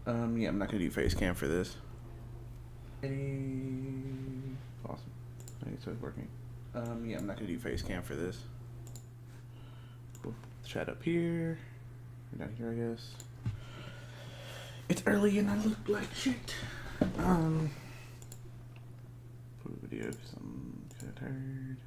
Yeah, I'm not gonna do face cam for this. Awesome. So it's working. Yeah, I'm not gonna do face cam for this. Cool. Chat up here. Down here, I guess. It's early and I look like shit. Put a video because I'm kind of tired.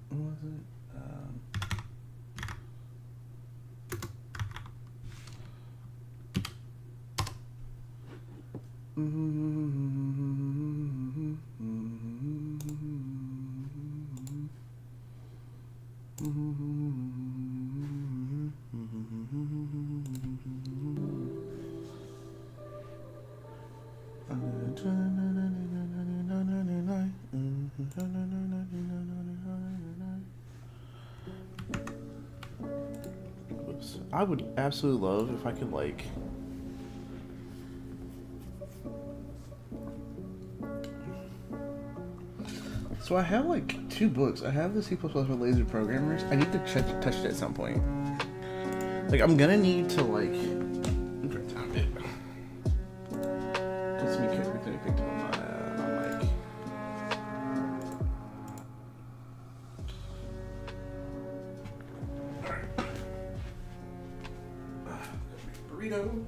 What was it? I would absolutely love if I could like so I have like 2 books. I have the C++ for laser programmers. I need to touch it at some point. Like I'm gonna need to like time it. Cause me picked up on my mic. Burrito.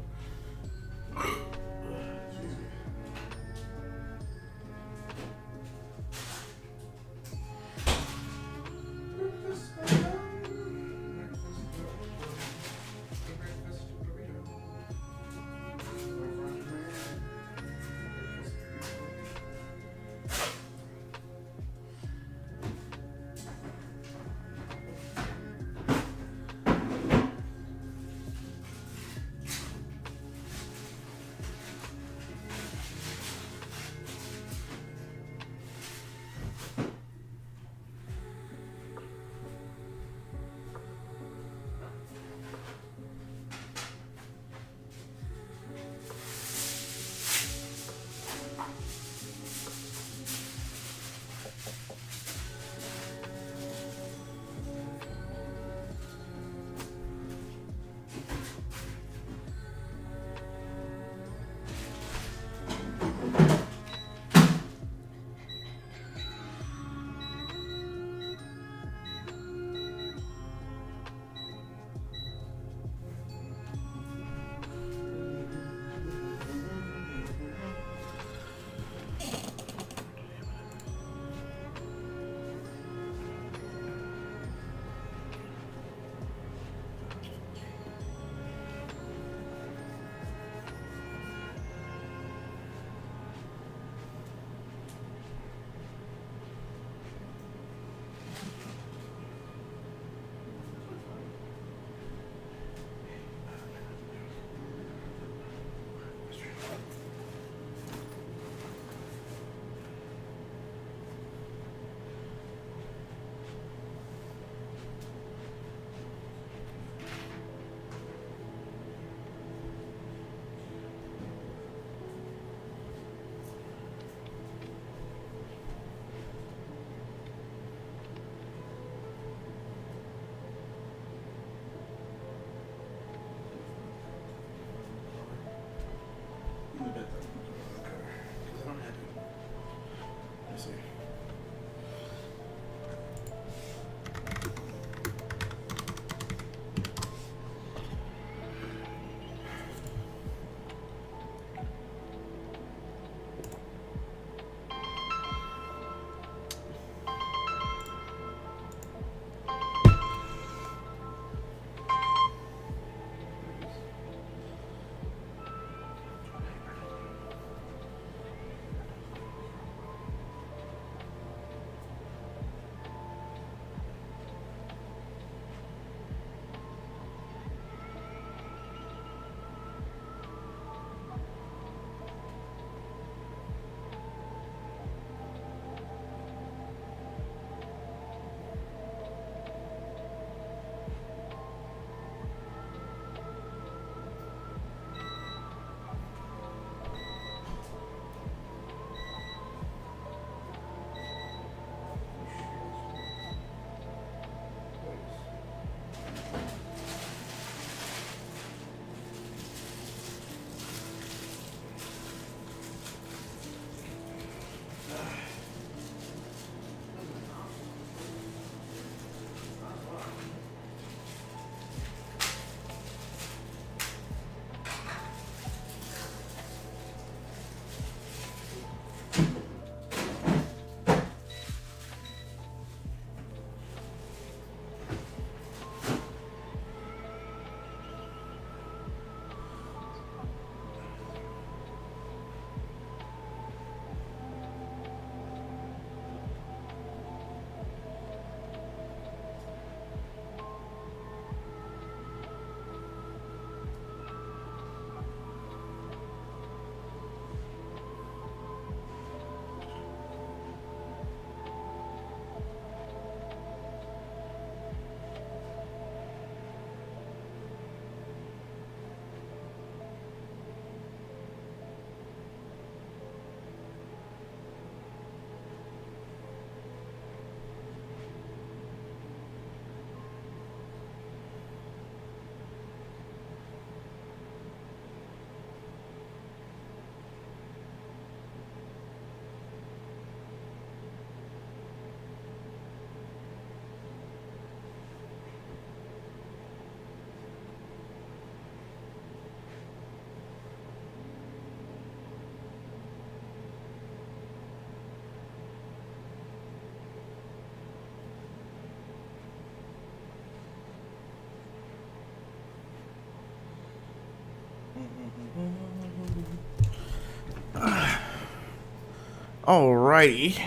Alrighty.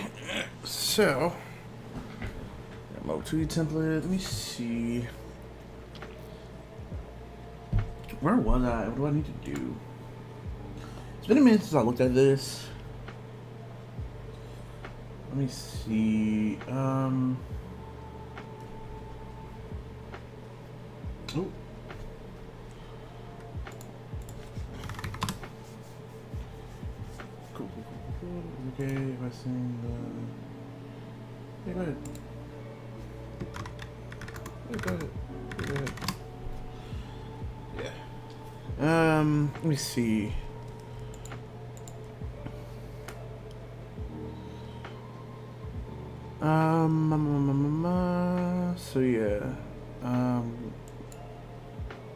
So, my 2D template. Let me see. Where was I? What do I need to do? It's been a minute since I looked at this. Let me see. Oh. Cool. Okay, if I sing yeah, go ahead. Yeah, go ahead. Go ahead. Yeah. Let me see. So yeah.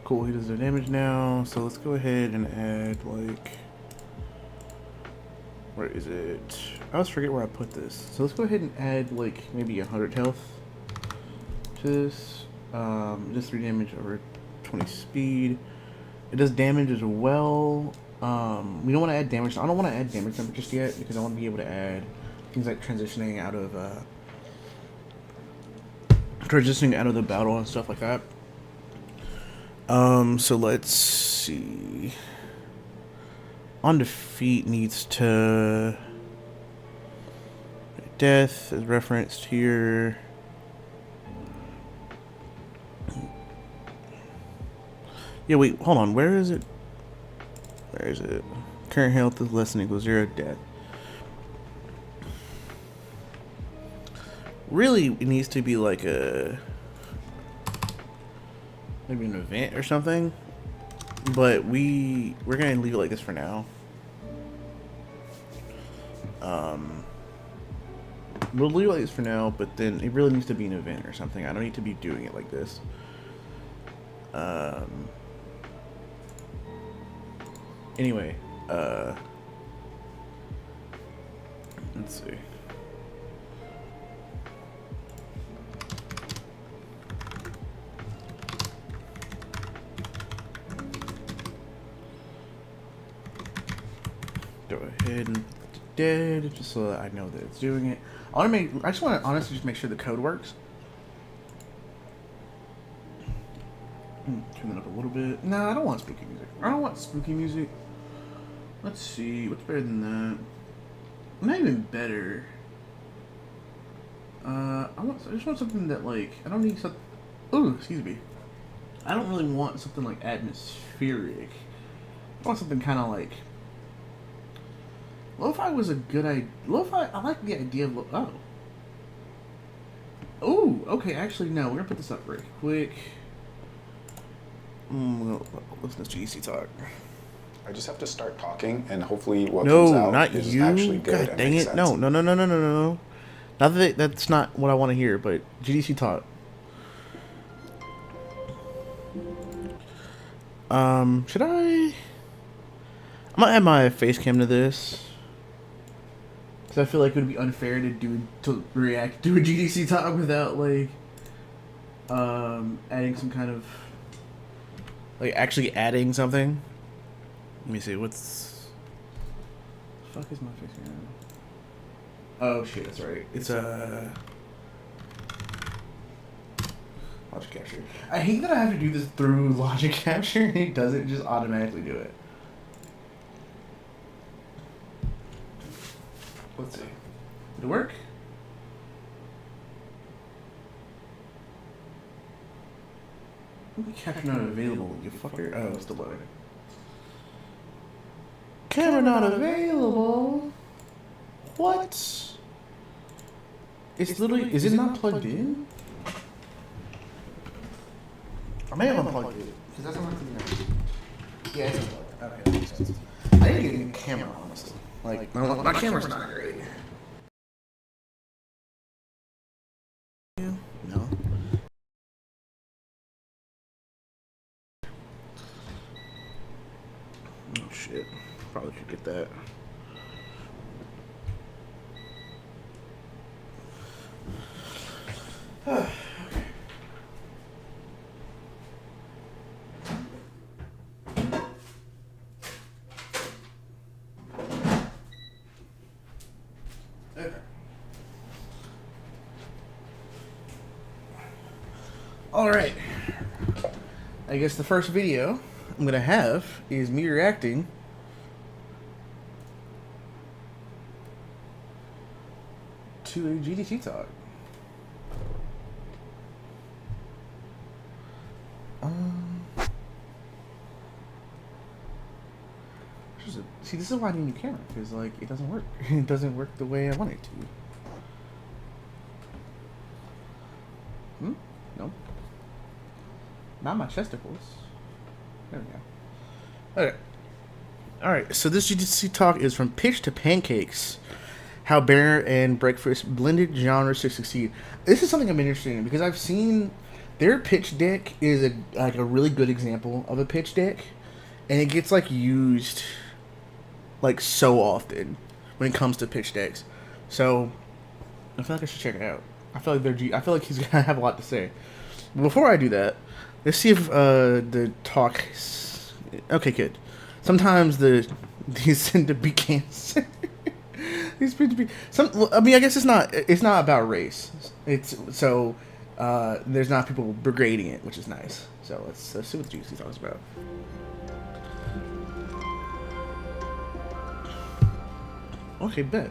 Cool, he does no damage now, so let's go ahead and add, like, where is it? I always forget where I put this. So let's go ahead and add, like, maybe 100 health to this. Just 3 damage over 20 speed. It does damage as well. We don't want to add damage. I don't want to add damage number just yet, because I want to be able to add things like transitioning out of the battle and stuff like that. So let's see. On defeat needs to death is referenced here. Yeah, wait, hold on. Where is it? Where is it? Current health is less than equals 0. Death. Really, it needs to be like maybe an event or something. But we're gonna leave it like this for now. We'll leave it like this for now, but then it really needs to be an event or something. I don't need to be doing it like this. Anyway, let's see. Go ahead and dead, just so that I know that it's doing it. I just want to honestly just make sure the code works. Turn that up a little bit. No, I don't want spooky music. I don't want spooky music. Let's see, what's better than that? Not even better. I just want something that, like, I don't need something. Ooh, excuse me. I don't really want something like atmospheric. I want something kind of like. Lo-fi was a good idea. Lo-fi, I like the idea of oh. Ooh, okay, actually, no, we're gonna put this up real quick. Listen to GDC talk. I just have to start talking, and hopefully what comes out is actually good. God dang it. No. Not that that's not what I want to hear, but GDC talk. Should I? I'm gonna add my face cam to this. Because I feel like it would be unfair to react to a GDC talk without, like, adding some kind of, like, actually adding something. Let me see, what's... The fuck is my face cam? Oh, shit, that's right. It's, Logic Capture. I hate that I have to do this through Logic Capture, and it doesn't just automatically do it. Let's see. Did it work? Capture not available, you fucker. Oh, it's still loading. Camera not available? What? It's literally... Is it not plugged in? I may have unplugged it. Because that's not the... Yeah, it's unplugged. Okay, that makes sense. I need to get a new camera, honestly. Like, my camera's not great. No. Oh shit. Probably should get that. Alright. I guess the first video I'm going to have is me reacting to a GDT talk. See, this is why I need a new camera, because, like, it doesn't work. It doesn't work the way I want it to. No. Not my chesticles. There we go. Okay. Alright, so this GDC talk is from Pitch to Pancakes. How Bear and Breakfast blended genres to succeed. This is something I'm interested in, because I've seen their pitch deck is a really good example of a pitch deck. And it gets, like, used like so often when it comes to pitch decks. So I feel like I should check it out. I feel like he's gonna have a lot to say. But before I do that, let's see if the talk is okay. Good. Sometimes these tend to be cancer. These tend to be some. Well, I mean, I guess it's not about race. It's so there's not people degrading it, which is nice. So let's see what the GC talks about. Okay, bet.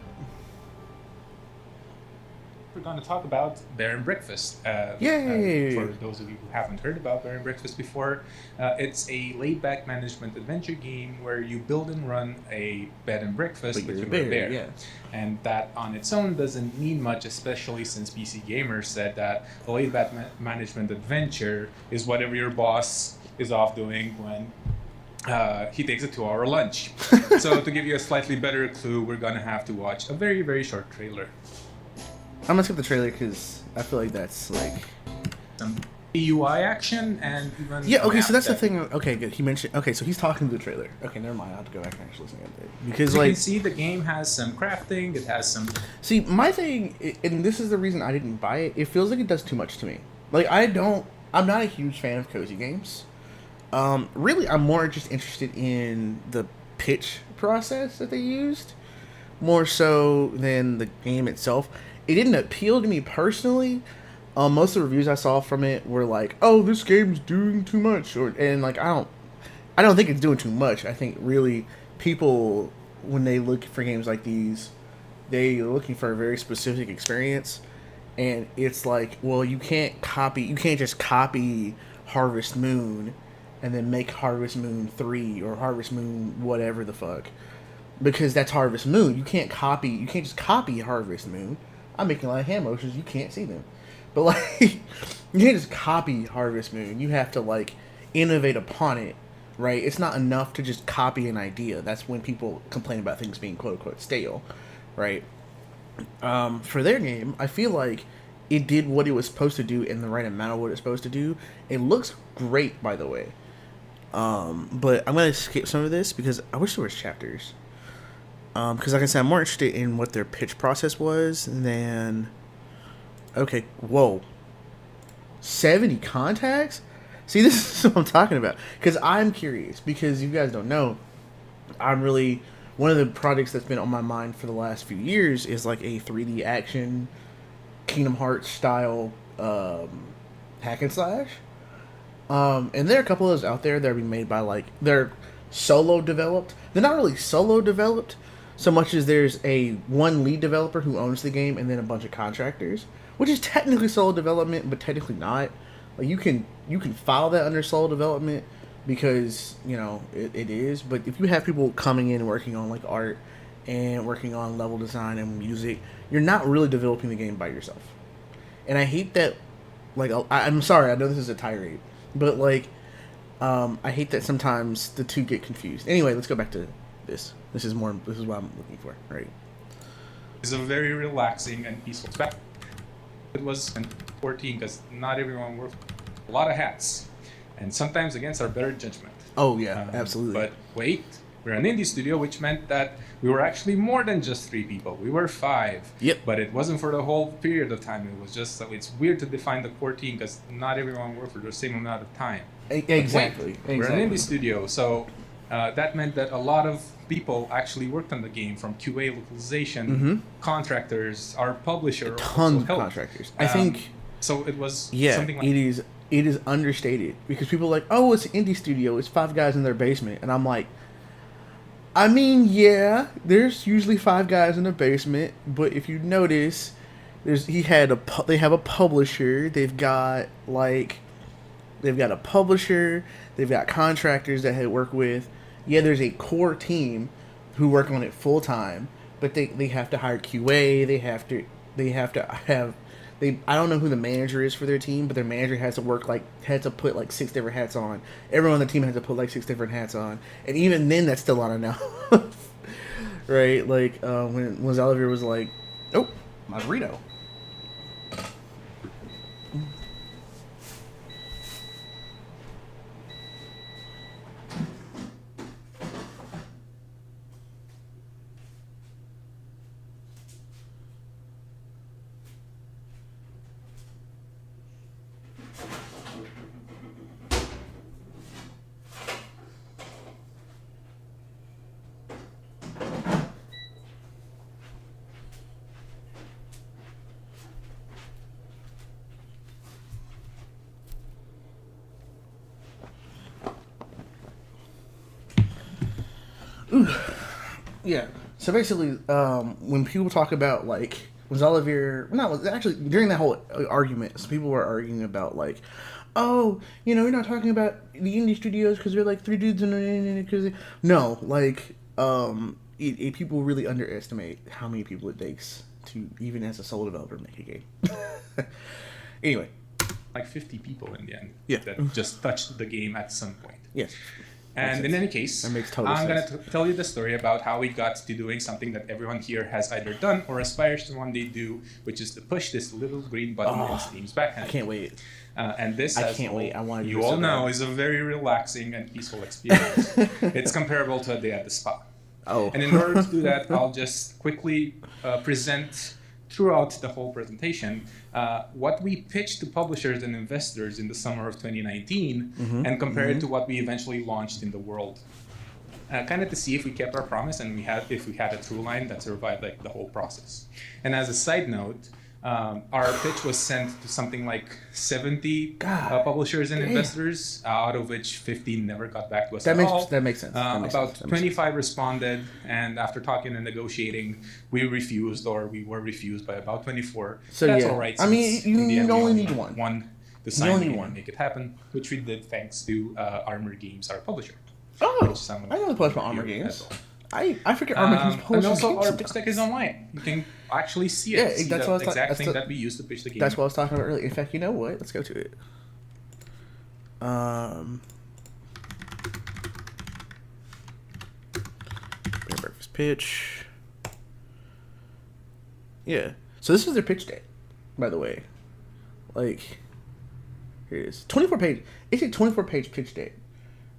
We're going to talk about Bear and Breakfast. Yay! For those of you who haven't heard about Bear and Breakfast before, it's a laid-back management adventure game where you build and run a bed and breakfast, but you're a bear. Yeah. And that on its own doesn't mean much, especially since PC Gamer said that a laid-back management adventure is whatever your boss is off doing when he takes a 2-hour lunch. So to give you a slightly better clue, we're gonna have to watch a very, very short trailer. I'm gonna skip the trailer because I feel like that's like some UI action and even okay, so that's the thing. Okay, good. He mentioned. Okay, so he's talking to the trailer. Okay, never mind. I have to go back and actually listen to it because you can see the game has some crafting. It has some. See, my thing, and this is the reason I didn't buy it. It feels like it does too much to me. Like I'm not a huge fan of cozy games. Really, I'm more just interested in the pitch process that they used, more so than the game itself. It didn't appeal to me personally. Most of the reviews I saw from it were like, "Oh, this game's doing too much," and like I don't think it's doing too much. I think really people, when they look for games like these, they're looking for a very specific experience, and it's like, well, you can't just copy Harvest Moon and then make Harvest Moon 3 or Harvest Moon whatever the fuck. Because that's Harvest Moon. You can't just copy Harvest Moon. I'm making a lot of hand motions, you can't see them. But like you can't just copy Harvest Moon. You have to like innovate upon it, right? It's not enough to just copy an idea. That's when people complain about things being quote unquote stale, right? For their game, I feel like it did what it was supposed to do in the right amount of what it's supposed to do. It looks great, by the way. But I'm gonna skip some of this because I wish there was chapters. Because like I said, I'm more interested in what their pitch process was than. Okay, whoa. 70 contacts? See, this is what I'm talking about. Because I'm curious. Because you guys don't know, one of the projects that's been on my mind for the last few years is like a 3D action Kingdom Hearts style hack and slash. And there are a couple of those out there that are being made by they're solo developed. They're not really solo developed so much as there's one lead developer who owns the game and then a bunch of contractors, which is technically solo development, but technically not. Like you can file that under solo development because it is. But if you have people coming in and working on like art and working on level design and music, you're not really developing the game by yourself. And I hate that. Like I'm sorry, I know this is a tirade. But, I hate that sometimes the two get confused. Anyway, let's go back to this. This is what I'm looking for, right? It's a very relaxing and peaceful spec. It was in 14 because not everyone wore a lot of hats. And sometimes against our better judgment. Oh, yeah, absolutely. But wait, we're an indie studio, which meant that we were actually more than just 3 people. We were 5. Yep. But it wasn't for the whole period of time. It was just, it's weird to define the core team because not everyone worked for the same amount of time. Exactly. We're an indie studio, so that meant that a lot of people actually worked on the game, from QA, localization, contractors, our publisher. A ton of contractors. I think. So it was yeah, something like it is it is understated because people are like, oh, it's an indie studio. It's 5 guys in their basement. And I'm like, I mean, yeah, there's usually 5 guys in the basement. But if you notice, they have a publisher. They've got a publisher. They've got contractors that they work with. Yeah, there's a core team who work on it full time. But they have to hire QA. They have to have I don't know who the manager is for their team, but their manager has to put like 6 different hats on. Everyone on the team has to put like 6 different hats on, and even then, that's still not enough, right? Like when Oliver was like, "Oh, my burrito." Yeah. So basically, when people talk about like was Olivier, not actually during that whole argument, some people were arguing about like, oh, you're not talking about the indie studios because they're like 3 dudes and because no, like, people really underestimate how many people it takes to even as a solo developer make a game. Anyway, like 50 people in the end. Yeah. That just touched the game at some point. Yes. And in any case, that makes total I'm going sense. to tell you the story about how we got to doing something that everyone here has either done or aspires to one day do, which is to push this little green button in Steam's backhand. I can't wait. And this, I can't wait. I want to. You all know, is a very relaxing and peaceful experience. It's comparable to a day at the spa. Oh. And in order to do that, I'll just quickly present throughout the whole presentation what we pitched to publishers and investors in the summer of 2019 and compare it to what we eventually launched in the world. Kind of to see if we kept our promise and if we had a through line that survived like the whole process. And as a side note, our pitch was sent to something like 70 publishers and investors, out of which 15 never got back to us at all. That makes sense. About 25 responded, and after talking and negotiating, we were refused by about 24. So that's yeah. all right. I mean, you only need one. One to sign and make it happen, which we did thanks to Armor Games, our publisher. Oh, I know the place about Armor Games. I forget Armor Games and also our pitch deck is online. You can actually see it. See that's the exact thing that we used to pitch the game. That's what I was talking about earlier. In fact, you know what? Let's go to it. Breakfast pitch. Yeah. So this is their pitch deck, by the way. Like, here it is. 24 page. It's a 24-page pitch deck,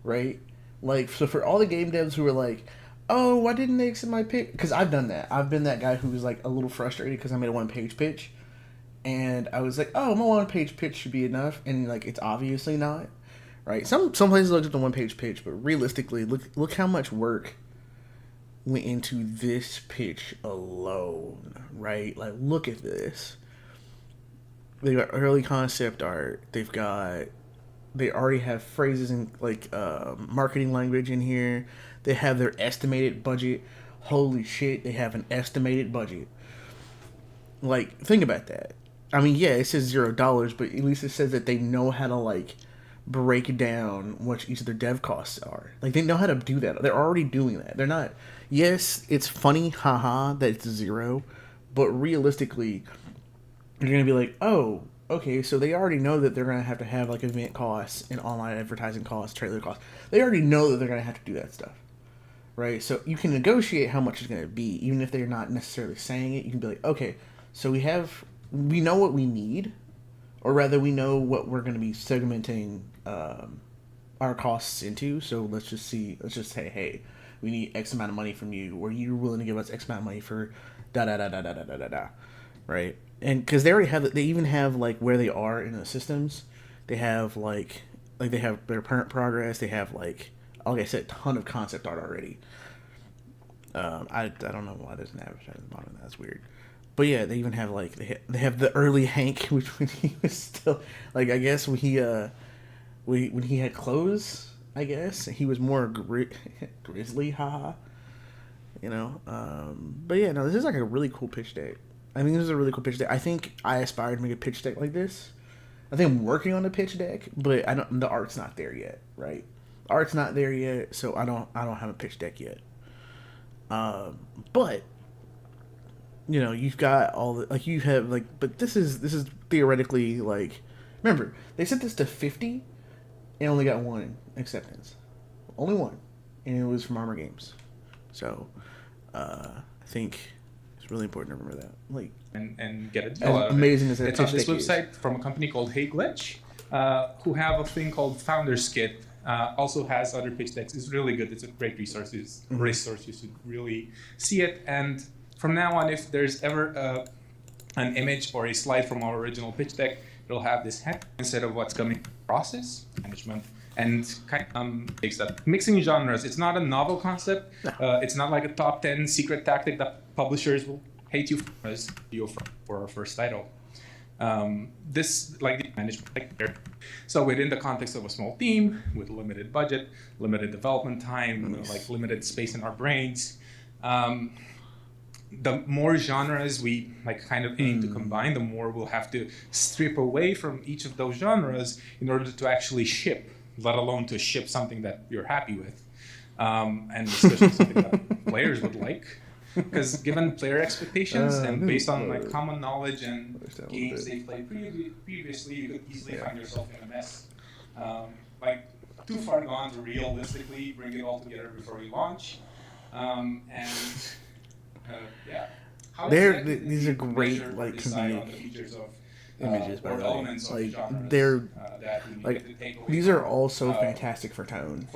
right? Like, so for all the game devs who were like, oh, why didn't they accept my pitch? Because I've done that. I've been that guy who was like a little frustrated because I made a 1-page pitch. And I was like, oh, my 1-page pitch should be enough. And like, it's obviously not. Right? Some places look at the 1-page pitch, but realistically, look how much work went into this pitch alone. Right? Like, look at this. They've got early concept art. They already have phrases in like marketing language in here. They have their estimated budget. Holy shit, they have an estimated budget. Like, think about that. I mean, yeah, it says $0, but at least it says that they know how to like break down what each of their dev costs are. Like, they know how to do that. They're already doing that. They're not. Yes, it's funny, haha, that it's 0, but realistically, you're gonna be like, oh, okay, so they already know that they're going to have like event costs and online advertising costs, trailer costs. They already know that they're going to have to do that stuff, right? So you can negotiate how much it's going to be, even if they're not necessarily saying it. You can be like, okay, so we know what we need, or rather we know what we're going to be segmenting our costs into. So let's just say, hey, we need X amount of money from you, or you're willing to give us X amount of money for da-da-da-da-da-da-da-da, right? And because they even have like where they are in the systems. They have like they have their current progress. They have like I said, a ton of concept art already. I don't know why there's an advertisement bottom. That's weird. But yeah, they even have like they have the early Hank, which when he was still like I guess when he had clothes, I guess he was more grizzly, haha. You know, but yeah, no, this is like a really cool pitch deck. I think this is a really cool pitch deck. I think I aspire to make a pitch deck like this. I think I'm working on the pitch deck, but I don't. The art's not there yet, right? Art's not there yet, so I don't have a pitch deck yet. But you know, you've got all the like you have like, but this is theoretically like. Remember, they set this to 50, and only got one acceptance, only one, and it was from Armor Games. So, I think it's really important to remember that. Like, and get a deal out of amazing it. as that It's on pitch this deck is. website from a company called Hey Glitch, who have a thing called Founders Kit. Also has other pitch decks. It's really good. It's a great resource. You should really see it. And from now on, if there's ever an image or a slide from our original pitch deck, it'll have this head instead of what's coming process management. And kind of takes that mixing genres. It's not a novel concept. No. It's not like a top 10 secret tactic that publishers will hate you for our first title. This like the management like there. So within the context of a small team with limited budget, limited development time, like limited space in our brains, the more genres we like kind of aim to combine, the more we'll have to strip away from each of those genres in order to actually ship, let alone to ship something that you're happy with, and especially something that players would like. Because given player expectations and based on like common knowledge and games they've played previously, you could easily find yourself in a mess. Like too far gone to realistically bring it all together before you launch. Yeah. These are great like comedic images by the way. Like they're like these are all so fantastic for tone.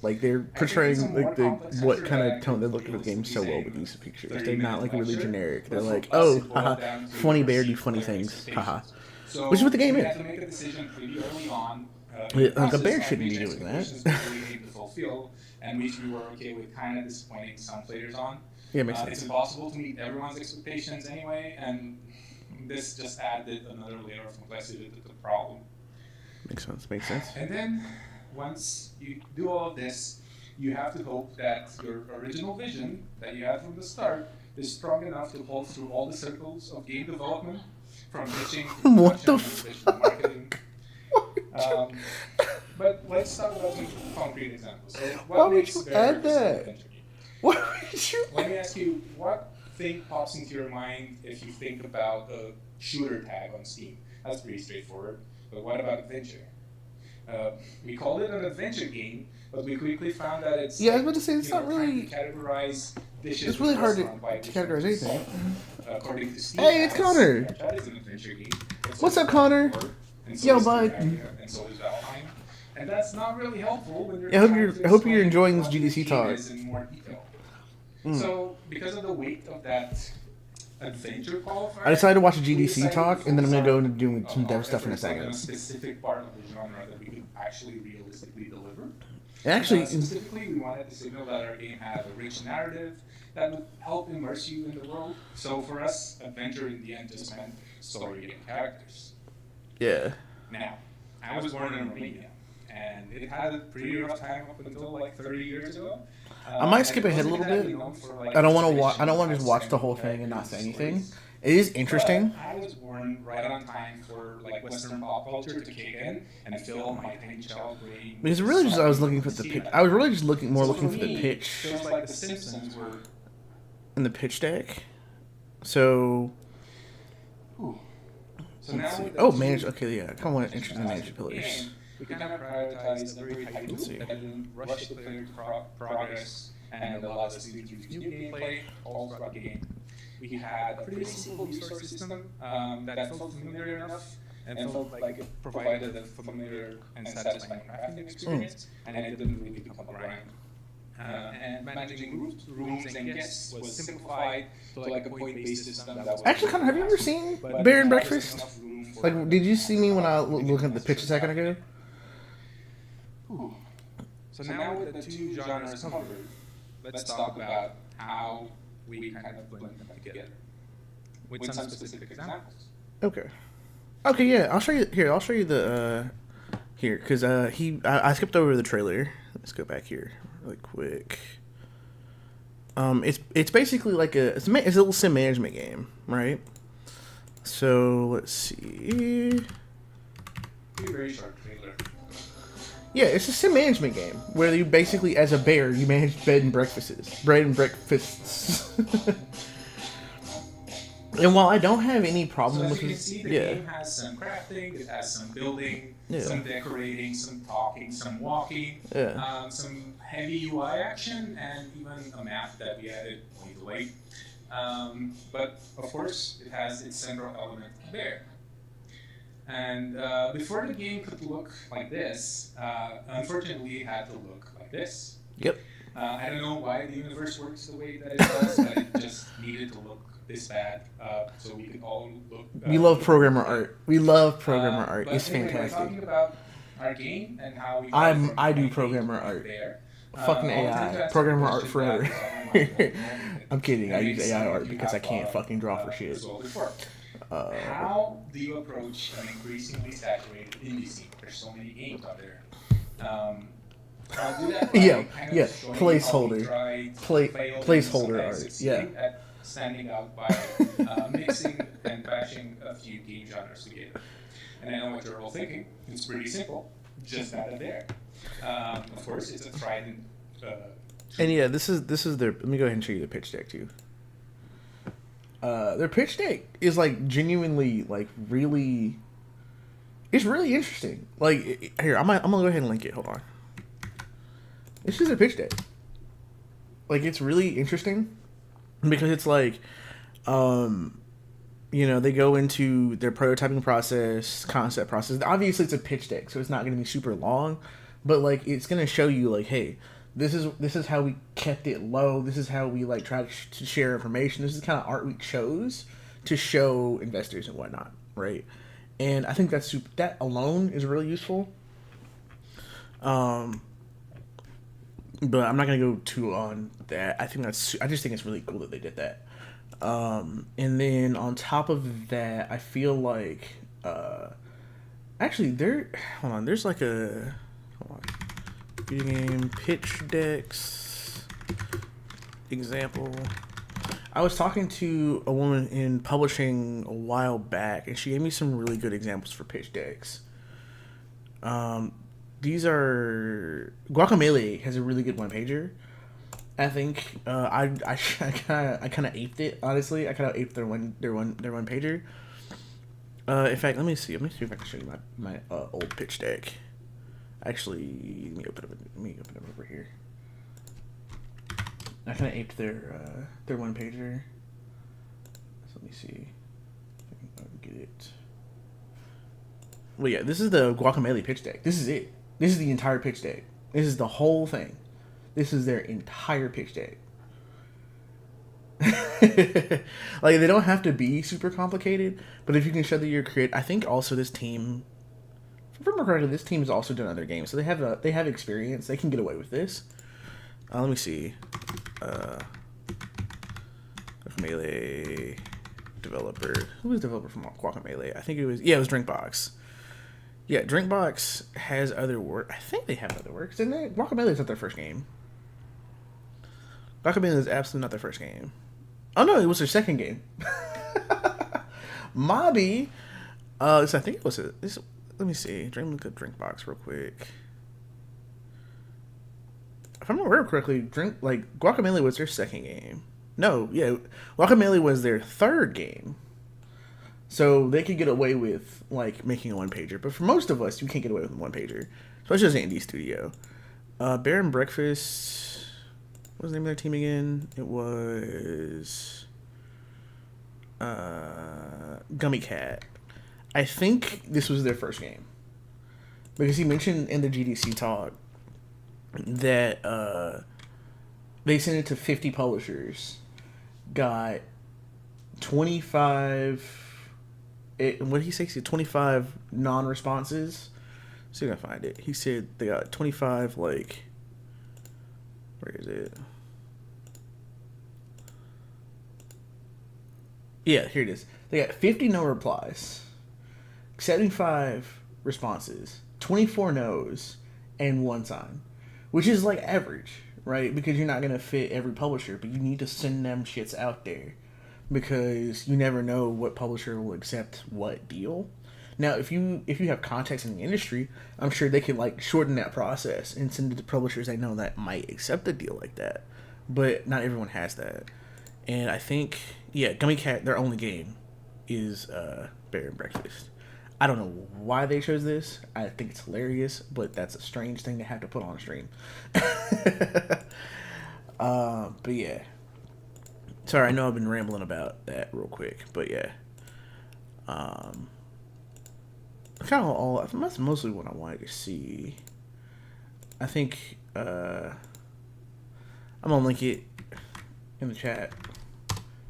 Like they're portraying like what kind of tone they're looking at the game so well with these pictures. They're not like really generic. They're like, oh, haha, funny bear do funny things, haha. Which is what the game is. Like a bear shouldn't be doing that. And which we were okay with kind of disappointing some players on. Yeah, makes sense. It's impossible to meet everyone's expectations anyway, and this just added another layer of complexity to the problem. Makes sense. And then, once you do all of this, you have to hope that your original vision that you had from the start is strong enough to hold through all the circles of game development, from pitching to marketing. But let's talk about some concrete examples. So why would you add that? Let me ask you, what thing pops into your mind if you think about a shooter tag on Steam? That's pretty straightforward. But what about adventure? We called it an adventure game, but we quickly found that it's I was about to say it's not really categorize dishes. It's really hard to categorize anything. According to Steam, hey, it's Connor. That is an adventure game. What's up, Connor? Yo, bud. And so is Valheim. And that's not really helpful when you're I hope you're enjoying this GDC talk. In more detail. So, because of the weight of that adventure qualifier, I decided to watch a GDC talk, and then I'm gonna go into doing some dev stuff in a second. A specific part of the genre that we could actually realistically deliver. And actually, specifically, we wanted to signal that our game had a rich narrative that would help immerse you in the world. So for us, adventure in the end just meant story and characters. Yeah. Now, I was born in Romania, and it had a pretty rough time up until like 30 years ago. I might skip ahead a little bit. I don't want to watch. I don't want to just watch the whole thing and not say anything. It is interesting. I was born right on time for like Western pop culture to kick in and fill my tiny child brain. Because really, just I was looking for the pitch. I was really just looking for the pitch. Feels like the Simpsons were in the pitch deck. So. Let's see. Oh, manage. Okay, yeah. I kind of want interested in manage pillars. We kind of prioritize a very high loop that didn't rush the player progress and allowed us to introduce new gameplay all throughout the game. We had a pretty simple resource system that felt familiar enough and felt like it provided a familiar and satisfying crafting experience, and it didn't really become a grind. And managing rooms and guests was simplified to like a point-based system that was... Actually, Connor, have you ever seen Bear and Breakfast? Like, did you see me when I was looking at the pitch a second ago? So now with the two genres covered, let's talk about how we kind of blend them together. with some specific examples. Okay. Okay, yeah, I'll show you here. I'll show you the here because I skipped over the trailer. Let's go back here really quick. It's basically like it's a little sim management game, right? So let's see. Very short trailer. Yeah, it's a sim management game where you basically, as a bear, you manage bed and breakfasts. And while I don't have any problem with you can see, the game has some crafting, it has some building, some decorating, some talking, some walking, some heavy UI action, and even a map that we added way late. But of course, it has its central element there. And before the game could look like this, unfortunately, it had to look like this. Yep. I don't know why the universe works the way that it does, but it just needed to look this bad, so we could all look. We love programmer art. We love programmer art. It's fantastic. Talking about our game and how we. I do programmer art. Fucking AI. Programmer art forever. I'm kidding. I use AI art because I can't fucking draw for shit. How do you approach an increasingly saturated indie scene? There's so many games out there. I'll do that by placeholder. Placeholder art. At standing out by mixing and bashing a few game genres together. And I know what you're all thinking. It's pretty simple. Just add it there. Of course, it's a tried and yeah, this is their. Let me go ahead and show you the pitch deck too. Their pitch deck is like genuinely like really. It's really interesting. Like here, I'm gonna go ahead and link it. Hold on. This is their pitch deck. Like it's really interesting because it's like, they go into their prototyping process, concept process. Obviously, it's a pitch deck, so it's not going to be super long, but like it's going to show you like, hey, this is how we kept it low. This is how we like try to share information. This is the kind of art we chose to show investors and whatnot, right? And I think that alone is really useful. But I'm not gonna go too on that. I just think it's really cool that they did that. And then on top of that, I feel like actually there's like a video game pitch decks example. I was talking to a woman in publishing a while back, and she gave me some really good examples for pitch decks. These are Guacamelee has a really good one pager. I think I kind of aped it, honestly. I kind of aped their one pager. In fact, let me see if I can show you my old pitch deck. Actually, let me open it over here. I kind of aped their one pager. So let me see if I can get it. Well, yeah, this is the Guacamelee pitch deck. This is it. This is the entire pitch deck. This is the whole thing. This is their entire pitch deck. Like, they don't have to be super complicated, but if you can show that you're creative, I think also this team, if I remember correctly, this team has also done other games, so they have experience. They can get away with this. Let me see. Guacamelee developer. Who was the developer from Guacamelee? I think it was Drinkbox. Yeah, Drinkbox has other work. I think they have other works, didn't they? Guacamelee is not their first game. Guacamelee is absolutely not their first game. Oh no, it was their second game. Mobby. I think it was let me see. Look at Drinkbox real quick. If I remember correctly, Guacamelee was their second game. No, yeah, Guacamelee was their third game. So they could get away with like making a one pager, but for most of us, you can't get away with a one pager, especially as an indie studio. Bear and Breakfast. What was the name of their team again? It was Gummy Cat. I think this was their first game because he mentioned in the GDC talk that they sent it to 50 publishers, got 25. What did he say? He said 25 non-responses. See if I can find it. He said they got 25, like, where is it? Yeah, here it is. They got 50 no replies, 75 responses, 24 no's, and 1 sign, which is like average, right? Because you're not gonna fit every publisher, but you need to send them shits out there because you never know what publisher will accept what deal. Now, if you have contacts in the industry, I'm sure they can like shorten that process and send it to publishers they know that might accept a deal like that. But not everyone has that, and I think Gummy Cat, their only game is Bear and Breakfast. I don't know why they chose this. I think it's hilarious, but that's a strange thing to have to put on a stream. But yeah. Sorry, I know I've been rambling about that real quick, but yeah. Kind of all. That's mostly what I wanted to see. I think I'm gonna link it in the chat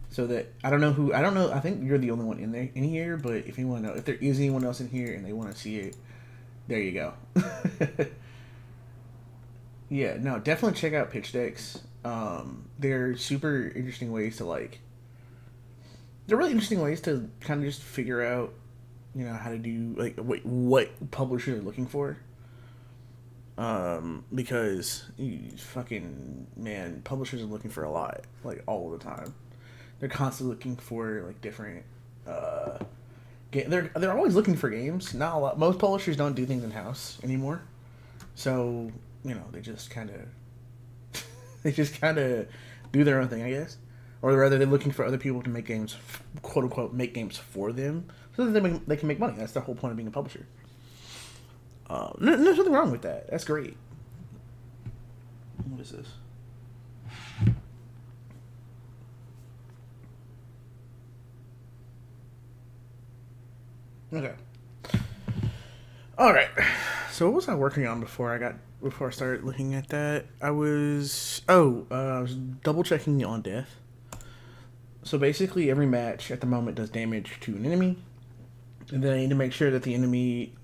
so that I don't know. I think you're the only one in here. But if you want to know if there is anyone else in here and they want to see it, there you go. Yeah, no, definitely check out pitch decks. They're super interesting ways to like. They're really interesting ways to kind of just figure out, how to do like what publishers are looking for. Because publishers are looking for a lot, like all the time. They're constantly looking for like different. They're always looking for games. Not a lot. Most publishers don't do things in house anymore, so they just kind of do their own thing, I guess, or rather they're looking for other people to make games, quote unquote, make games for them, so that they can make money. That's the whole point of being a publisher. There's nothing wrong with that. That's great. What is this? Okay. All right. So what was I working on before I started looking at that? I was double checking the on death. So basically, every match at the moment does damage to an enemy, and then I need to make sure that the enemy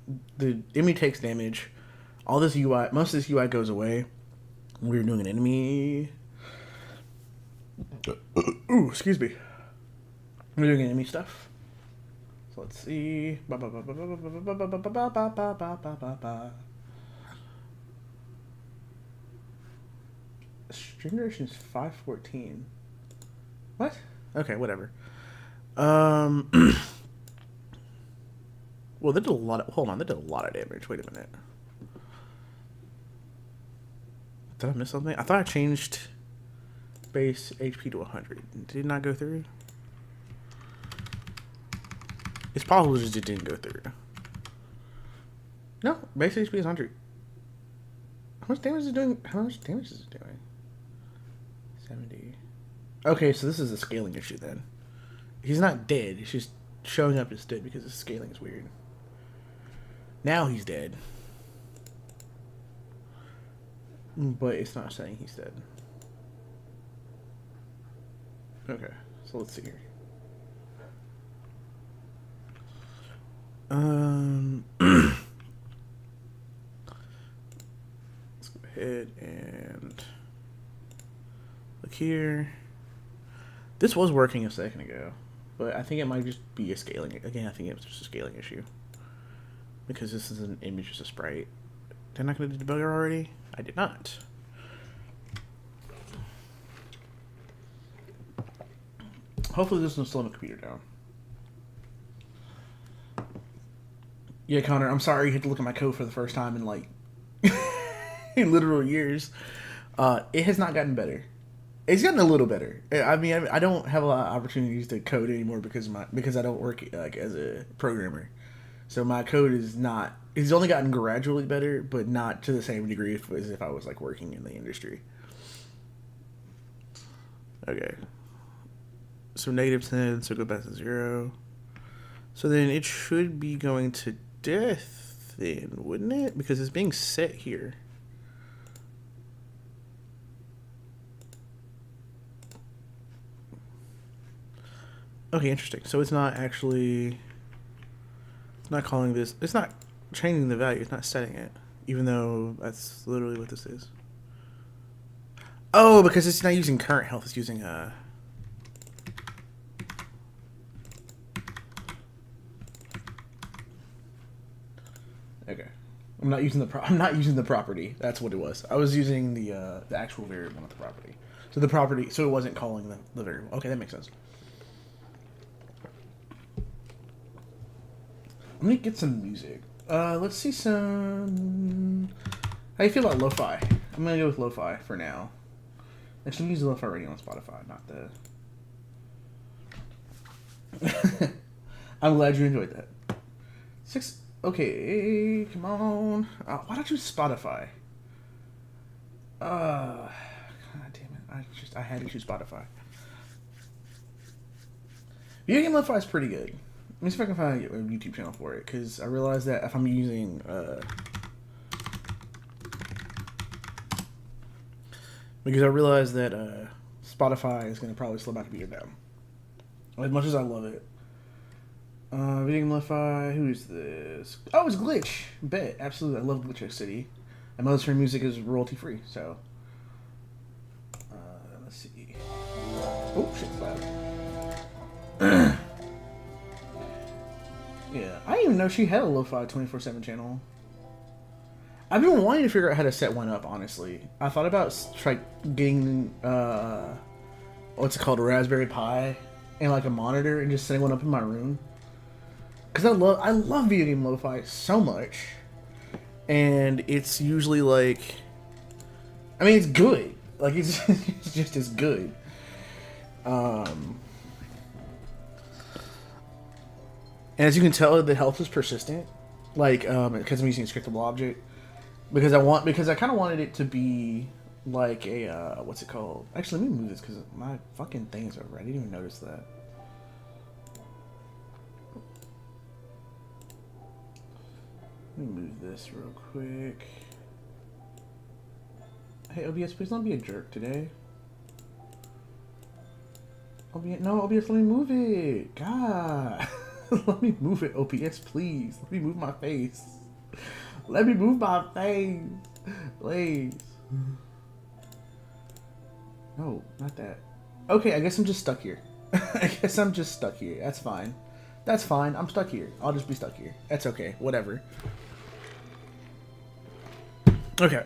takes damage. All this UI, most of this UI goes away. We're doing an enemy. Ooh, excuse me. We're doing enemy stuff. So let's see. String duration is 514. What? Okay, whatever. Well, they did a lot of. Hold on, they did a lot of damage. Wait a minute. Did I miss something? I thought I changed base HP to 100. Did it not go through? It's possible just it didn't go through. No, base HP is 100. How much damage is it doing? 70. Okay, so this is a scaling issue then. He's not dead. It's just showing up as dead because the scaling is weird. Now he's dead. But it's not saying he's dead. Okay, so let's see here. Let's go ahead and look here. This was working a second ago, but I think it might just be a scaling. Again, I think it was just a scaling issue because this is an image, just a sprite. Did I not go to the debugger already? I did not. Hopefully this doesn't slow my computer down. Yeah, Connor, I'm sorry you had to look at my code for the first time in like in literal years. It has not gotten better. It's gotten a little better. I mean, I don't have a lot of opportunities to code anymore because I don't work like as a programmer. So my code it's only gotten gradually better, but not to the same degree as if I was like working in the industry. Okay. So -10, so go back to 0. So then it should be going to death then, wouldn't it? Because it's being set here. Okay, interesting. So it's not calling this, it's not changing the value, it's not setting it, even though that's literally what this is. Oh, because it's not using current health, it's using I'm not using the property. That's what it was. I was using the actual variable, not the property. So the property, so it wasn't calling the variable. Okay, that makes sense. I'm gonna get some music. Let's see some. How do you feel about lo-fi? I'm gonna go with lo-fi for now. I should use lo-fi radio on Spotify, not the. I'm glad you enjoyed that. 6. Okay, come on. Why don't you Spotify? God damn it! I had to choose Spotify. Video Game Lo-Fi is pretty good. Let me see if I can find a YouTube channel for it, because I realized that if I'm using Spotify is going to probably slow my computer down. As much as I love it. Video Game Lo-Fi, who is this? Oh, it's Glitch. Bet, absolutely. I love Glitch City. And most of her music is royalty free, so. Let's see. Oh, shit's loud. Yeah, I didn't even know she had a Lo-Fi 24/7 channel. I've been wanting to figure out how to set one up, honestly. I thought about getting, what's it called, a Raspberry Pi and like a monitor and just setting one up in my room. Because I love Video Game Lo-Fi so much. And it's usually like, I mean, it's good. Like, it's just as good. And as you can tell, the health is persistent, like because I'm using a scriptable object. Because I kind of wanted it to be like a what's it called? Actually, let me move this because my fucking thing is over. I didn't even notice that. Let me move this real quick. Hey OBS, please don't be a jerk today. OBS, let me move it. God. Let me move it, OPS, please. Let me move my face. Let me move my face. Please. No, not that. Okay, I guess I'm just stuck here. That's fine. That's fine. I'm stuck here. I'll just be stuck here. That's okay. Whatever. Okay.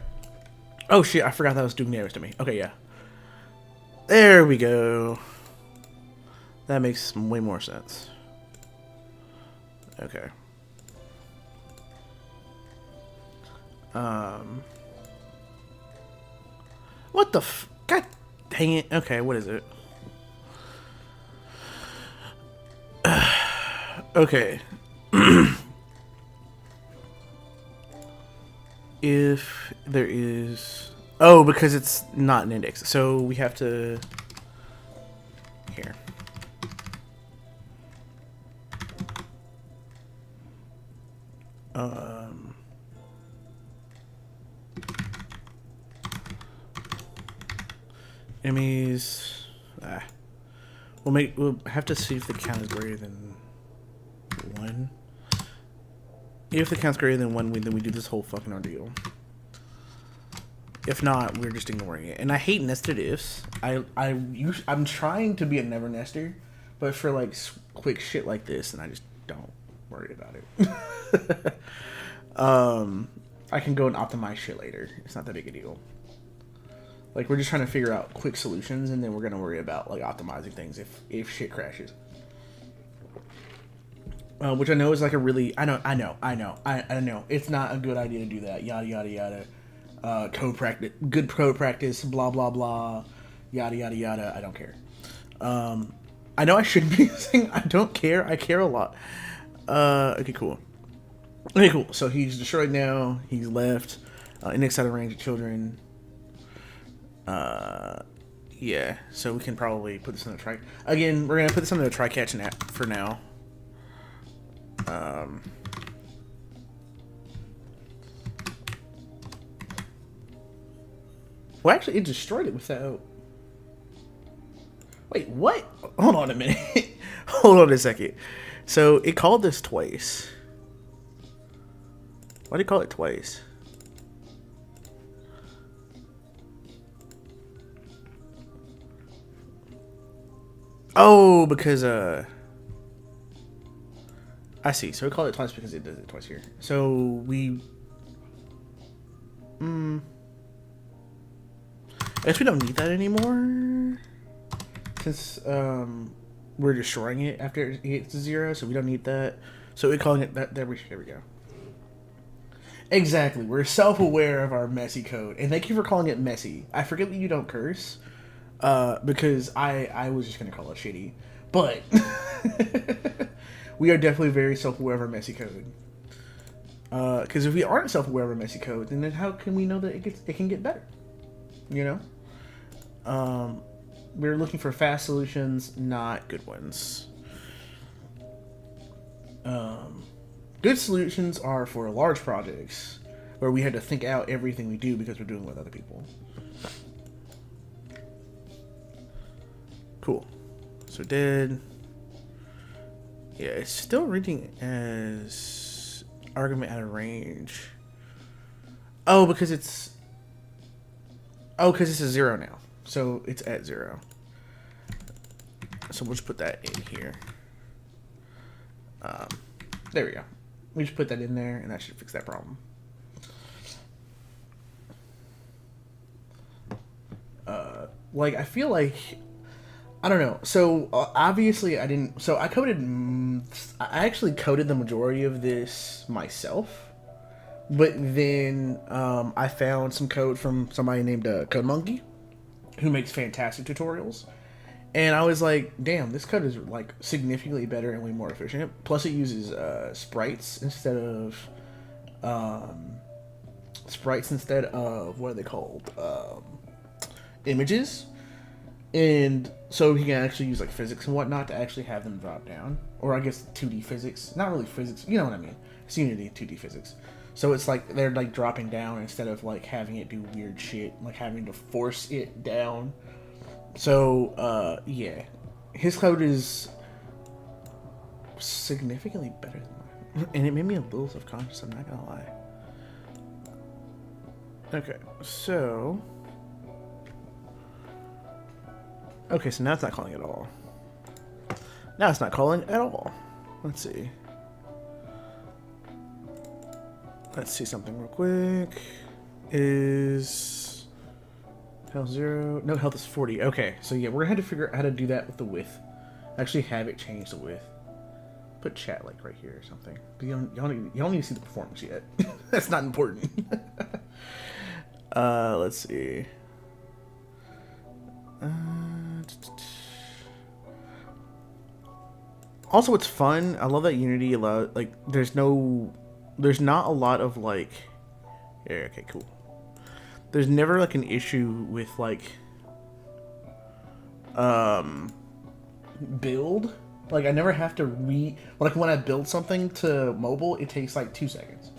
Oh, shit. I forgot that was doing damage to me. Okay, yeah. There we go. That makes way more sense. Okay. What the God dang it. Okay, what is it? Okay. If there is... Oh, because it's not an index. So we have to... Here. Enemies. We'll have to see if the count is greater than 1. If the count's greater than 1, then we do this whole fucking ordeal. If not, we're just ignoring it. And I hate nested ifs. I'm trying to be a never nester, but for like quick shit like this, and I just don't worry about it. I can go and optimize shit later. It's not that big a deal. Like, we're just trying to figure out quick solutions, and then we're gonna worry about like optimizing things if shit crashes. Which I know is like a really I know it's not a good idea to do that. Yada yada yada. Code practice, good code practice. Blah blah blah. Yada yada yada. I don't care. I know I shouldn't be saying I don't care. I care a lot. Okay, cool. Okay, cool. So he's destroyed now. He's left. Index out of range of children. Yeah. So we can probably put this in the try. Again, we're gonna put this on the try catch for now. Well, actually, it destroyed it without. Wait, what? Hold on a minute. Hold on a second. So it called this twice. Why did it call it twice? Oh, because I see. So we call it twice because it does it twice here. So we I guess we don't need that anymore. Since we're destroying it after it gets to 0, so we don't need that. So we're calling it that. There we go. Exactly. We're self-aware of our messy code. And thank you for calling it messy. I forget that you don't curse. Because I was just going to call it shitty. But we are definitely very self-aware of our messy code. Because if we aren't self-aware of our messy code, then how can we know that it can get better? You know? We're looking for fast solutions, not good ones. Good solutions are for large projects where we had to think out everything we do because we're doing it with other people. Cool. So did... Yeah, it's still reading as argument out of range. Oh, because it's... Oh, because it's a 0 now. So it's at 0. So we'll just put that in here. There we go. We just put that in there, and that should fix that problem. Like, I feel like... I don't know. So, obviously, I didn't... So, I actually coded the majority of this myself. But then, I found some code from somebody named Code Monkey, who makes fantastic tutorials. And I was like, damn, this code is like significantly better and way more efficient. Plus it uses sprites instead of what are they called? Images. And so he can actually use like physics and whatnot to actually have them drop down. Or I guess 2D physics. Not really physics, you know what I mean. It's Unity 2D physics. So it's like they're like dropping down instead of like having it do weird shit, like having to force it down. So, yeah. His code is significantly better than mine. And it made me a little self-conscious, I'm not gonna lie. Okay, so... Okay, so now it's not calling at all. Now it's not calling at all. Let's see. Let's see something real quick. Is... Health 0. No, health is 40. Okay, so yeah, we're gonna have to figure out how to do that with the width. Actually have it change the width. Put chat like right here or something. But you don't need to see the performance yet. That's not important. Let's see. Also, it's fun. I love that Unity allows, like, there's not a lot of like. Yeah, okay, cool. There's never like an issue with like build. Like I never have to like when I build something to mobile, it takes like 2 seconds.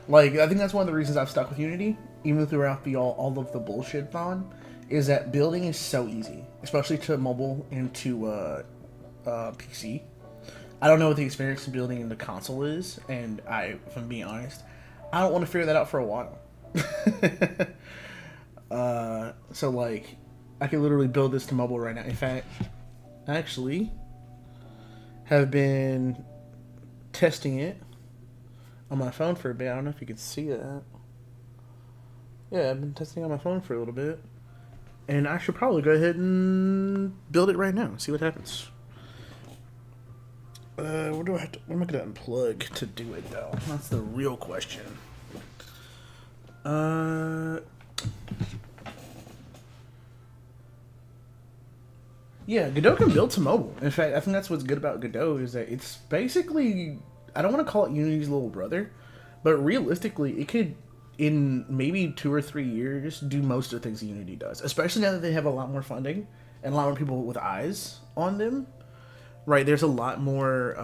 Like I think that's one of the reasons I've stuck with Unity, even throughout all of the bullshit on, is that building is so easy, especially to mobile and to PC. I don't know what the experience of building in the console is, and if I'm being honest, I don't want to figure that out for a while. So like I could literally build this to mobile right now. In fact, I actually have been testing it on my phone for a bit. I don't know if you can see that. Yeah, I've been testing on my phone for a little bit, and I should probably go ahead and build it right now and see what happens. What am I gonna unplug to do it though? That's the real question. Yeah, Godot can build to mobile. In fact, I think that's what's good about Godot is that it's basically, I don't want to call it Unity's little brother, but realistically, it could, in maybe 2 or 3 years, do most of the things that Unity does. Especially now that they have a lot more funding and a lot more people with eyes on them. Right, there's a lot more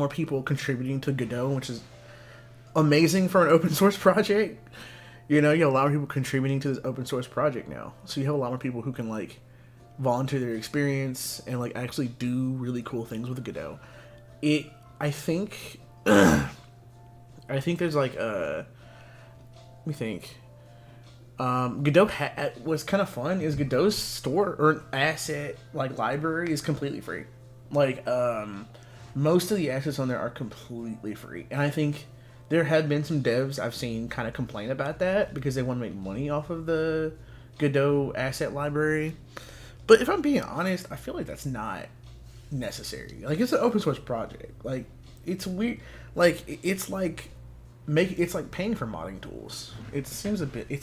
people contributing to Godot, which is amazing for an open source project. You know, you have a lot of people contributing to this open source project now. So you have a lot more people who can like volunteer their experience and like actually do really cool things with Godot. I think there's like let me think. Godot what's kind of fun is Godot's store or asset like library is completely free. Like most of the assets on there are completely free, and I think there have been some devs I've seen kind of complain about that because they want to make money off of the Godot asset library. But if I'm being honest, I feel like that's not necessary. Like, it's an open source project. Like, it's weird. Like, it's like paying for modding tools. It's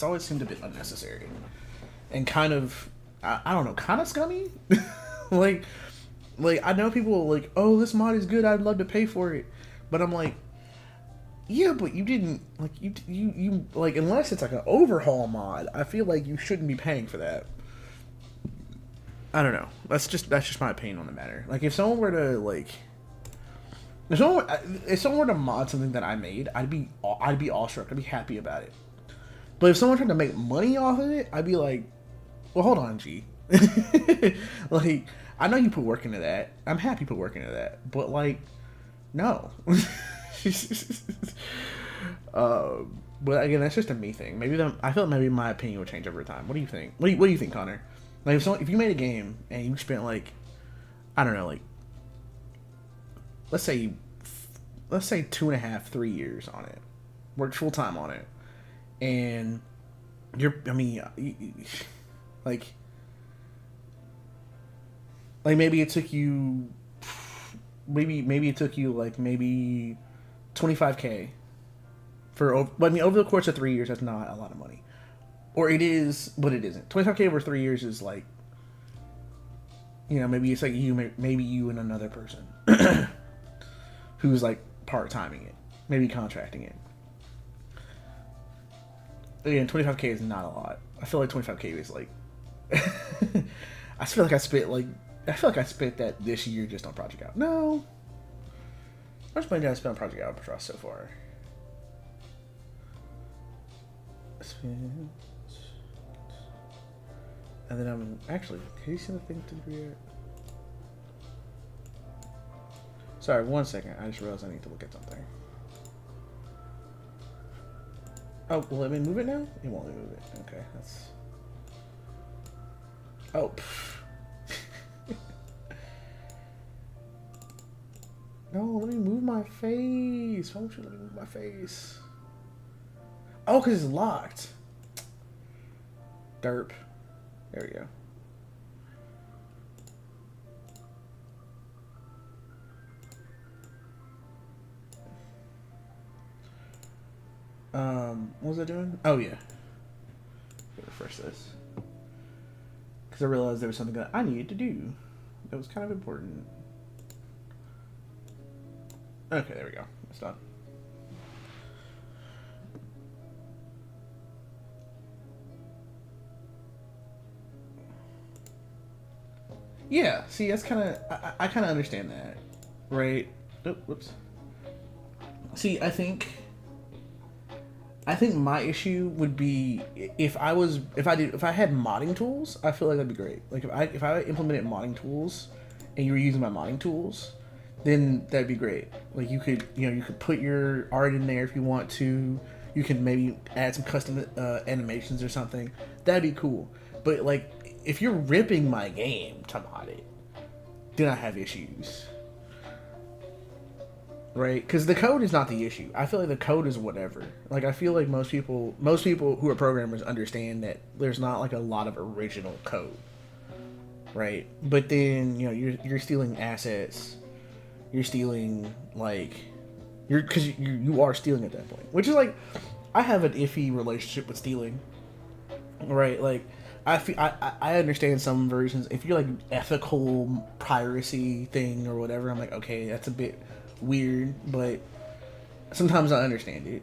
always seemed a bit unnecessary and kind of, I don't know, kind of scummy. like I know people like, oh, this mod is good, I'd love to pay for it, but I'm like, yeah, but you didn't, like, you like, unless it's like an overhaul mod, I feel like you shouldn't be paying for that. I don't know. That's just my opinion on the matter. Like, if someone were to mod something that I made, I'd be awestruck. I'd be happy about it. But if someone tried to make money off of it, I'd be like, well, hold on, G. Like, I know you put work into that. I'm happy you put work into that. But, like, no. But again, that's just a me thing. I feel like maybe my opinion will change over time. What do you think? What do you think, Connor? Like, if you made a game and you spent, like, I don't know, like, let's say 2.5, 3 years on it, worked full time on it, and like maybe it took you like maybe 25K but over the course of 3 years, that's not a lot of money. Or it is, but it isn't. 25K over 3 years is like, maybe it's like maybe you and another person who's like part-timing it, maybe contracting it. Again, 25K is not a lot. I feel like 25K is like, I feel like I spent that this year just on Project Out. No. How much money did I spend on Project Out for us so far? And then I'm actually, can you see the thing to the rear? Sorry, 1 second. I just realized I need to look at something. Oh, will let me move it now? It won't let me move it. Okay, that's... Oh. No, let me move my face. Why won't you let me move my face? Oh, because it's locked. Derp. There we go. What was I doing? Oh, yeah. Refresh this. Because I realized there was something that I needed to do that was kind of important. Okay, there we go. It's done. Yeah, see, that's kind of... I kind of understand that, right? Oh, whoops. See, I think my issue would be if I had modding tools. I feel like that'd be great. Like if I implemented modding tools, and you were using my modding tools, then that'd be great. Like you could put your art in there if you want to. You can maybe add some custom animations or something. That'd be cool. But like, if you're ripping my game to mod it, then I have issues. Right? Because the code is not the issue. I feel like the code is whatever. Like, I feel like most people who are programmers understand that there's not like a lot of original code. Right? But then, you're stealing assets. You're stealing, like, because you are stealing at that point. Which is like, I have an iffy relationship with stealing. Right? Like, I understand some versions. If you're like ethical piracy thing or whatever, I'm like, okay, that's a bit weird, but sometimes I understand it.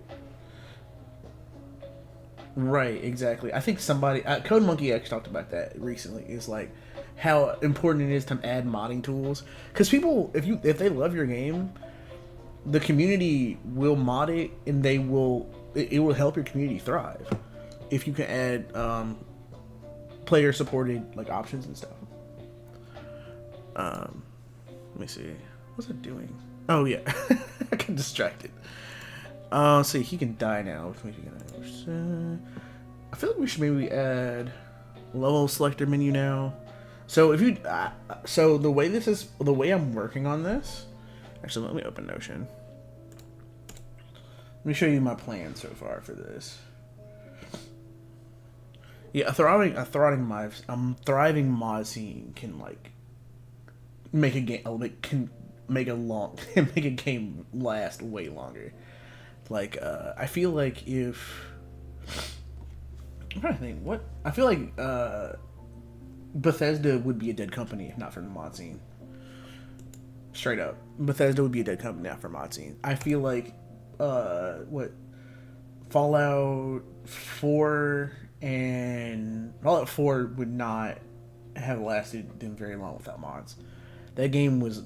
Right, exactly. I think somebody, Code Monkey X talked about that recently. Is like how important it is to add modding tools, because people, if they love your game, the community will mod it, and it will help your community thrive if you can add player supported like options and stuff. Let me see. What's it doing? Oh yeah, I got distracted. Let's see, he can die now, which means you can. I feel like we should maybe add level selector menu now. So if you, so the way I'm working on this. Actually, let me open Notion. Let me show you my plan so far for this. Yeah, a thriving mod scene can like make a game make a game last way longer. Like I feel like if I'm trying to think I feel like Bethesda would be a dead company if not for the mod scene. Straight up, Bethesda would be a dead company after mod scene. I feel like Fallout 4 would not have lasted them very long without mods. That game was,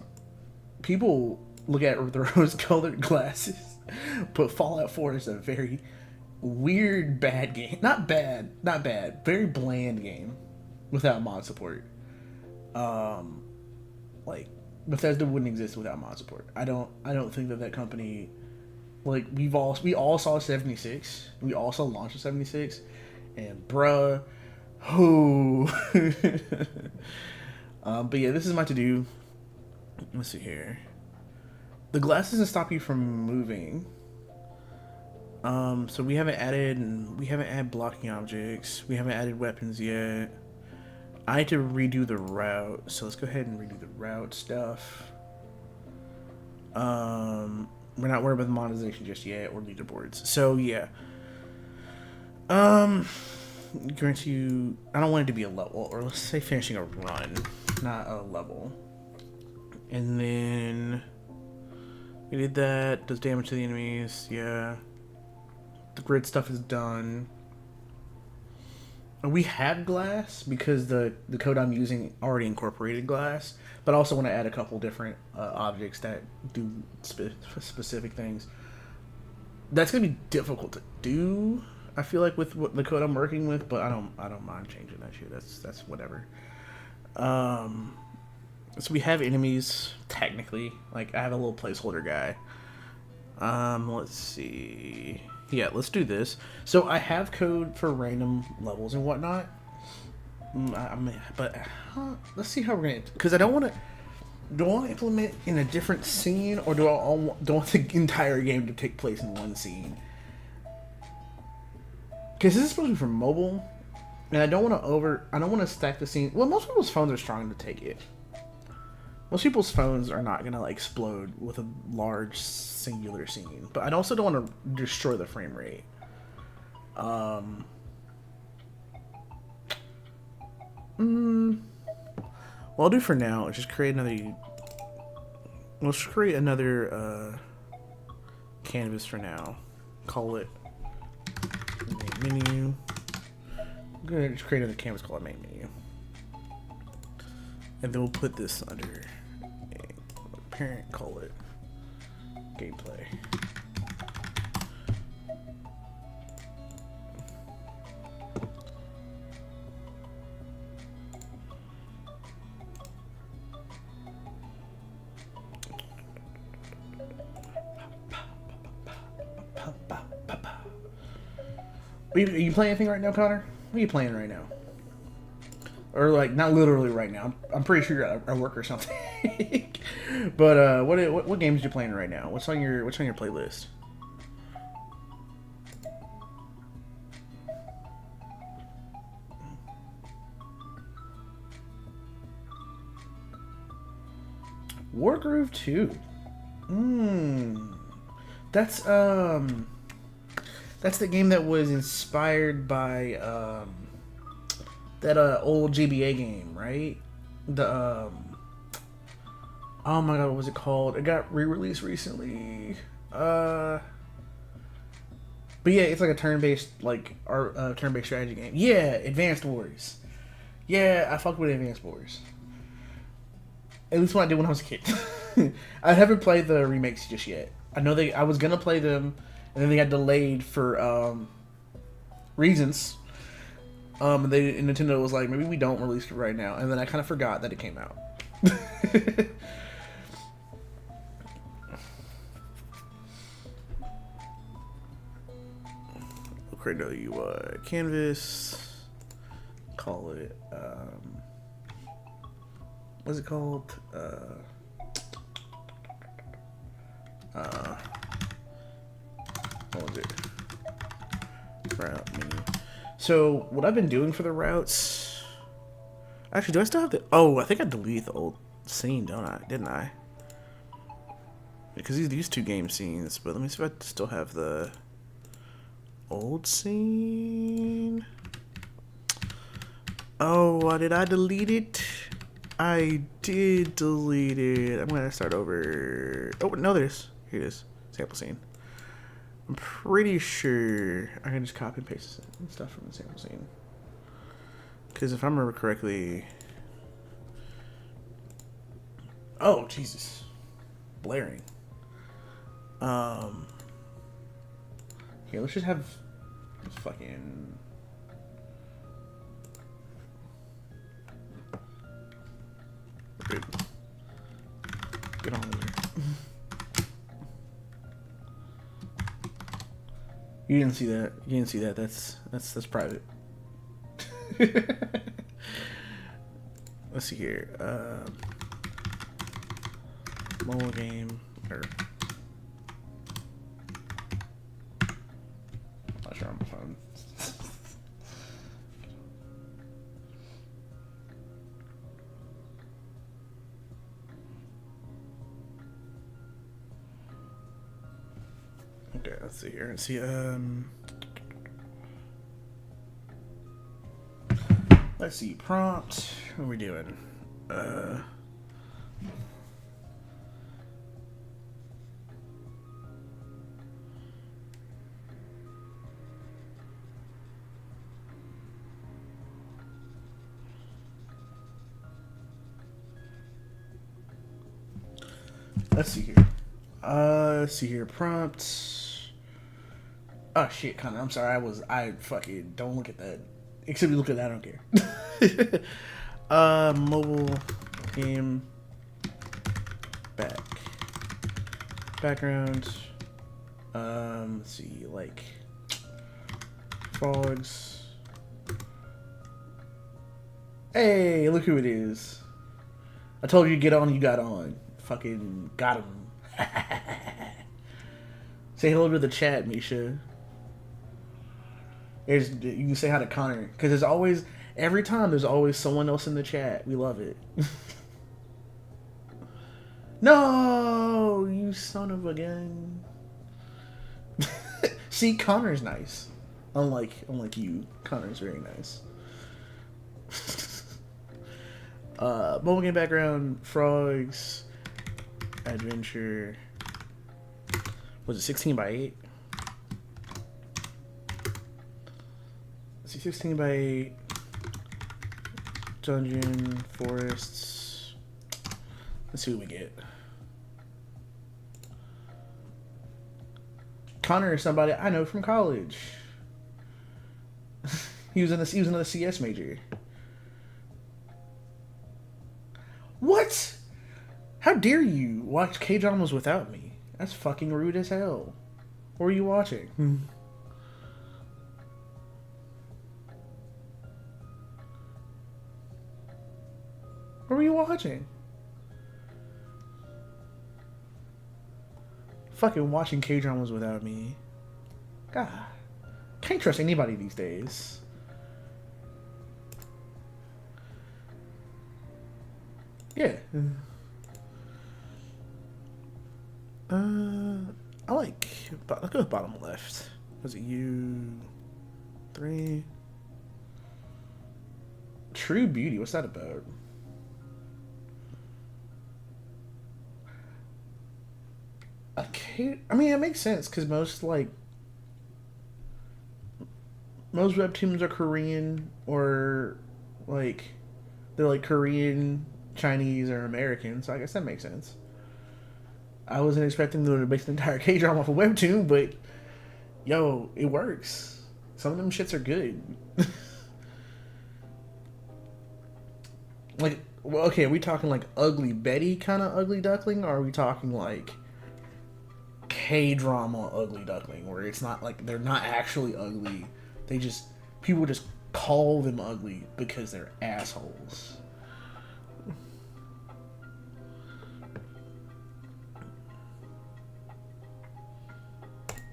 people look at it with rose-colored glasses, but Fallout 4 is a very weird, bad game. Not bad, very bland game without mod support. Like Bethesda wouldn't exist without mod support. I don't think that company, like we all saw 76. We all saw launch of 76, and bruh, who? But yeah, this is my to do. Let's see here. The glass doesn't stop you from moving. So we haven't added blocking objects. We haven't added weapons yet. I had to redo the route, so let's go ahead and redo the route stuff. We're not worried about the monetization just yet, or leaderboards. So yeah. Going to, I don't want it to be a level, or let's say finishing a run, not a level. And then we did that. Does damage to the enemies. Yeah. The grid stuff is done. We have glass because the code I'm using already incorporated glass, but I also want to add a couple different objects that do specific things. That's gonna be difficult to do, I feel like, with what the code I'm working with, but I don't mind changing that shit. That's whatever. So we have enemies technically. Like I have a little placeholder guy. Let's see. Yeah, let's do this. So I have code for random levels and whatnot. Let's see how we're gonna. Because I don't want to. Do I want to implement in a different scene, or do I want the entire game to take place in one scene? Because this is supposed to be for mobile, and I don't want to stack the scene. Well, most people's phones are strong to take it. Most people's phones are not gonna like explode with a large singular scene, but I also don't want to destroy the frame rate. What I'll do for now is just create another. Let's create another canvas for now. Call it main menu. I'm gonna just create another canvas. Call it main menu, and then we'll put this under a parent. Call it gameplay. Are you playing anything right now, Connor? What are you playing right now? Or like, not literally right now. I'm pretty sure you're at work or something. But what games are you playing right now? What's on your playlist? Wargroove 2. That's the game that was inspired by that old GBA game, right? The oh my god, what was it called? It got re-released recently. But yeah, it's like a turn-based turn-based strategy game. Yeah, Advanced Wars. Yeah, I fucked with Advanced Wars. At least when I did when I was a kid. I haven't played the remakes just yet. I was gonna play them, and then they got delayed for reasons. And Nintendo was like, maybe we don't release it right now, and then I kind of forgot that it came out. We'll create another UI canvas. Call it what's it called? What was it? Route menu. So what I've been doing for the routes. Actually, do I still have the? Oh, I think I deleted the old scene, don't I? Didn't I? Because these two game scenes. But let me see if I still have the old scene. Oh, did I delete it? I did delete it. I'm gonna start over. Oh no, here it is. Sample scene. I'm pretty sure I can just copy and paste stuff from the sample scene. Because if I remember correctly... Oh, Jesus. Blaring. Here, let's just have fucking... Dude. Get on with it. You didn't see that. You didn't see that. That's private. Let's see here. Mobile game or I'm not sure on my phone. Okay, let's see here. Let's see. Let's see. Prompt. What are we doing? Let's see here. Let's see here. Prompts. Oh shit, Connor. I'm sorry. I fucking don't look at that. Except if you look at that, I don't care. Mobile game background. Let's see, like frogs. Hey, look who it is. I told you to get on, you got on. Fucking got him. Say hello to the chat, Misha. You can say hi to Connor, because there's always, every time there's always someone else in the chat. We love it. No, you son of a gun. See, Connor's nice. Unlike you, Connor's very nice. Mobile game background, frogs, adventure. Was it 16 by 8? Let's see, 16 by 8. Dungeon, forests. Let's see what we get. Connor is somebody I know from college. he was in a CS major. What? How dare you watch K-dramas without me? That's fucking rude as hell. What were you watching? What were you watching? Fucking watching K-dramas without me. God. Can't trust anybody these days. Yeah. I like... Let's go with bottom left. Was it U3? True Beauty. What's that about? I mean, it makes sense because most webtoons are Korean or they're like Korean, Chinese, or American. So I guess that makes sense. I wasn't expecting them to make the entire K-drama off a webtoon, but yo, it works. Some of them shits are good. Well, okay, are we talking like Ugly Betty kind of Ugly Duckling, or are we talking like K-drama Ugly Duckling, where it's not like they're not actually ugly, people just call them ugly because they're assholes.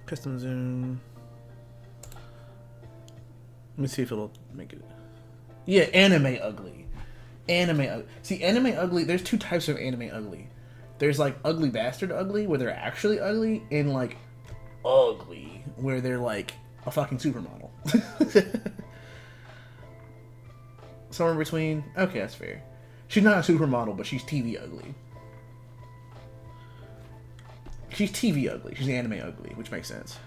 Custom zoom. Let me see if it'll make it. Yeah, anime ugly. Anime ugly. See, anime ugly, there's two types of anime ugly. There's like ugly bastard ugly, where they're actually ugly, and like ugly, where they're like a fucking supermodel. Somewhere in between. Okay, that's fair. She's not a supermodel, but she's TV ugly. She's TV ugly. She's anime ugly, which makes sense.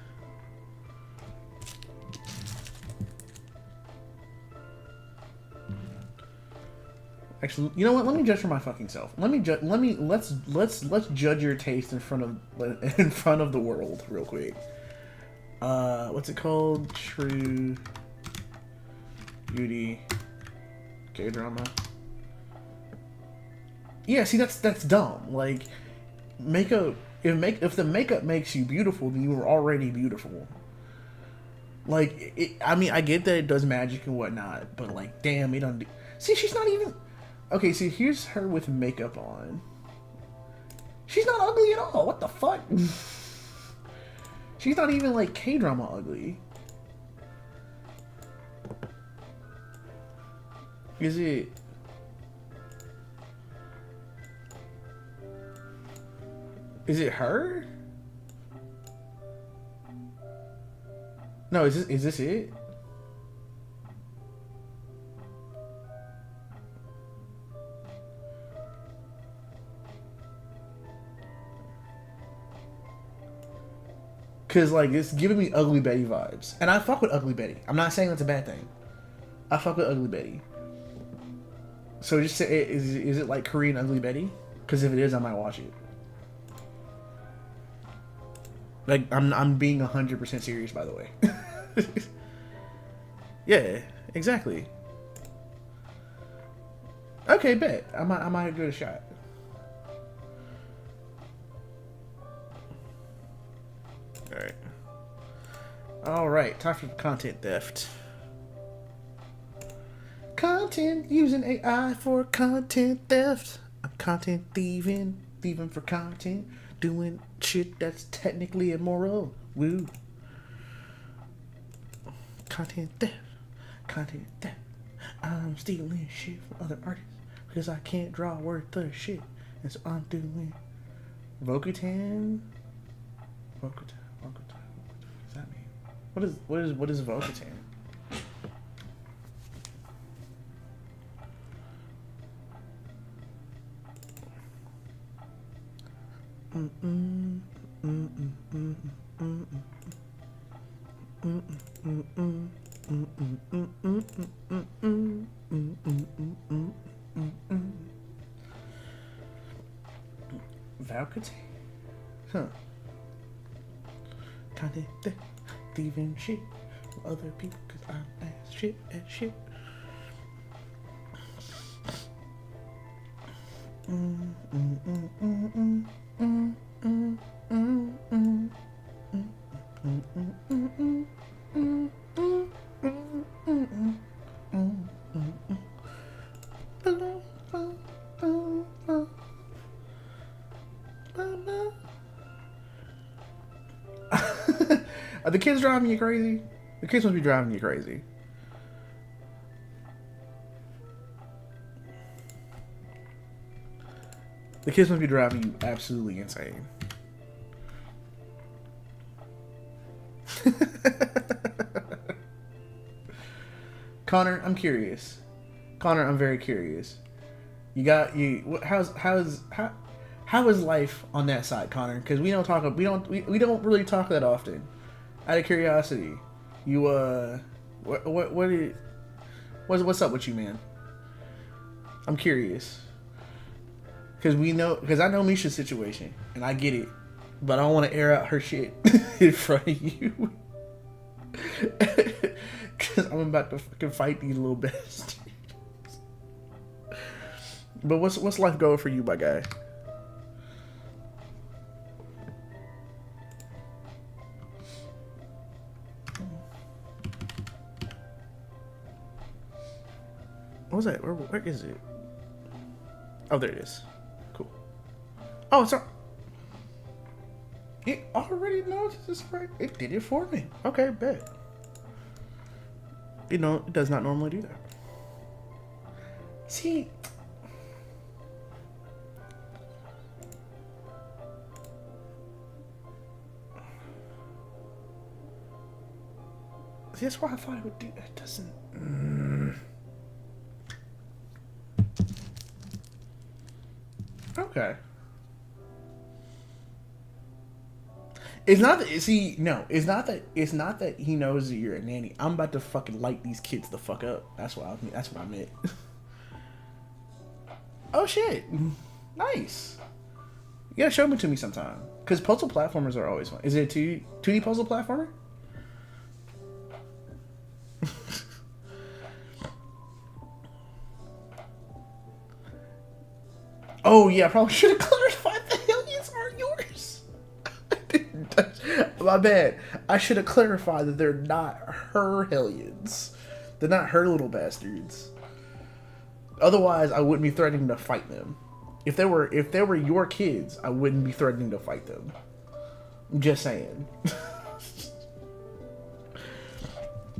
Actually, you know what? Let me judge for my fucking self. Let's judge your taste in front of the world real quick. What's it called? True Beauty K-drama. Yeah, see that's dumb. Like makeup if the makeup makes you beautiful, then you were already beautiful. Like I mean, I get that it does magic and whatnot, but like damn, it don't see she's not even. Okay, see, here's her with makeup on. She's not ugly at all. What the fuck? She's not even, like, K-drama ugly. Is it... Is it her? No, is this it? Cause like it's giving me Ugly Betty vibes, and I fuck with Ugly Betty. I'm not saying that's a bad thing. I fuck with Ugly Betty. So just say, is it like Korean Ugly Betty? Because if it is, I might watch it. Like I'm being 100% serious, by the way. Yeah, exactly. Okay, bet I might give it a shot. Alright, time for content theft. Content using AI for content theft. I'm content thieving for content, doing shit that's technically immoral. Woo. Content theft. I'm stealing shit from other artists because I can't draw worth of shit, and so I'm doing Vokutan. What does that mean? What is Vokutan? Vokutan? Huh. Content thieving shit for other people because I'm ass shit at shit. Are the kids driving you crazy? The kids must be driving you crazy. The kids must be driving you absolutely insane. Connor, I'm curious. Connor, I'm very curious. How is life on that side, Connor? Because we don't really talk that often. Out of curiosity, what's up with you, man? I'm curious. Because I know Misha's situation, and I get it, but I don't want to air out her shit in front of you. Because I'm about to fucking fight these little bastards. But what's life going for you, my guy? What was that? Where is it? Oh, there it is. Cool. Oh, it's It already knows this right. It did it for me. Okay, bet. You know, it does not normally do that. See, that's why I thought it would do. It doesn't. Okay. It's not that. See, no, it's not that. It's not that he knows that you're a nanny. I'm about to fucking light these kids the fuck up. That's what I meant. Oh shit! Nice. You gotta show them to me sometime. Cause puzzle platformers are always fun. Is it a 2D puzzle platformer? Oh yeah, I probably should have clarified the hellions are yours. I didn't touch. My bad. I should have clarified that they're not her hellions. They're not her little bastards. Otherwise, I wouldn't be threatening to fight them. If they were your kids, I wouldn't be threatening to fight them. I'm just saying.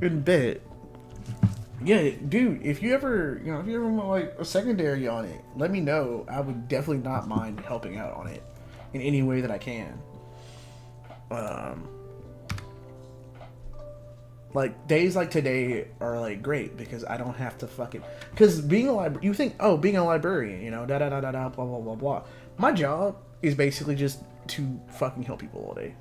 In bed. Yeah, dude, if you ever want like a secondary on it, let me know. I would definitely not mind helping out on it in any way that I can. Like days like today are like great because I don't have to fucking, because being a you think, oh, being a librarian, you know, da da da da da, blah blah blah blah. My job is basically just to fucking help people all day.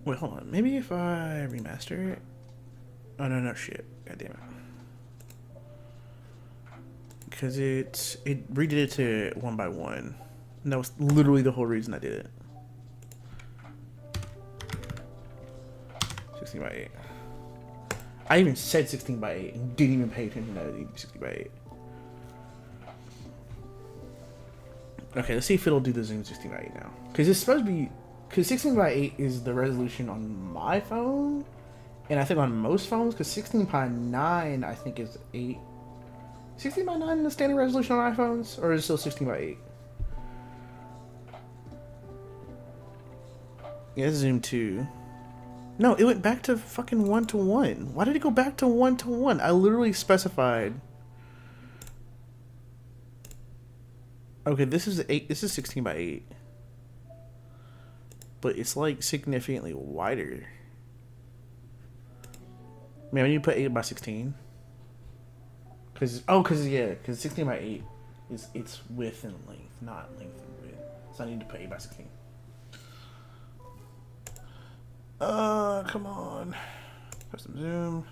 Wait, hold on. Maybe if I remaster it. Oh no, shit. God damn it. Because it redid it to 1x1. And that was literally the whole reason I did it. 16x8. I even said 16x8 and didn't even pay attention that it needed 16x8. Okay, let's see if it'll do the zoom 16x8 now. Because it's supposed to be... Because 16x8 is the resolution on my phone. And I think on most phones, because 16x9 I think is 8. 16x9 the standard resolution on iPhones? Or is it still 16x8? Yeah, it's zoom 2. No, it went back to fucking 1:1. Why did it go back to 1:1? I literally specified. Okay, this is 8. This is 16x8. But it's like significantly wider. Man, when you put 8x16. Because 16x8 is it's width and length, not length and width. So I need to put 8x16. Come on. Custom zoom.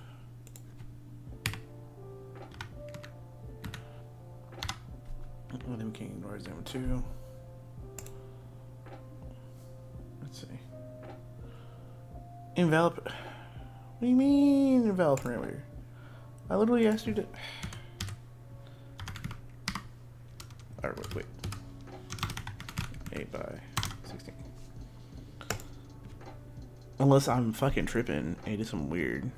Oh, then we can ignore zoom 2. Let's see. Invalid. What do you mean invalid parameter? I literally asked you to. Alright, wait. 8x16. Unless I'm fucking tripping and did some weird.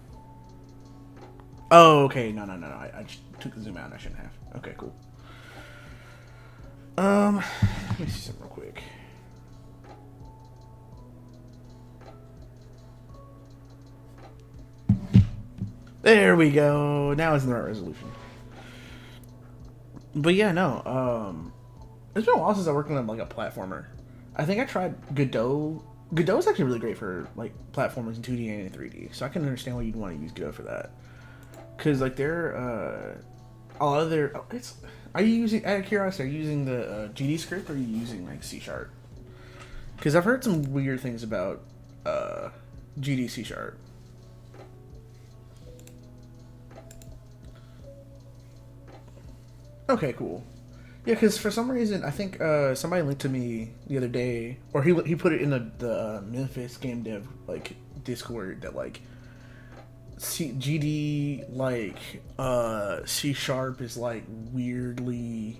Oh, okay. No. I just took the zoom out and I shouldn't have. Okay, cool. Let me see something real quick. There we go. Now it's in the right resolution. But yeah, no. It's been a while since I worked on like a platformer. I think I tried Godot. Godot is actually really great for like platformers in 2D and in 3D. So I can understand why you'd want to use Godot for that. Cause like they're a lot of their are you using, out of curiosity, are you using the GD script or are you using like C#? Because I've heard some weird things about GD C#. Okay, cool. Yeah, because for some reason, I think somebody linked to me the other day, or he put it in the Memphis Gamedev like Discord that like GD like C# is like weirdly,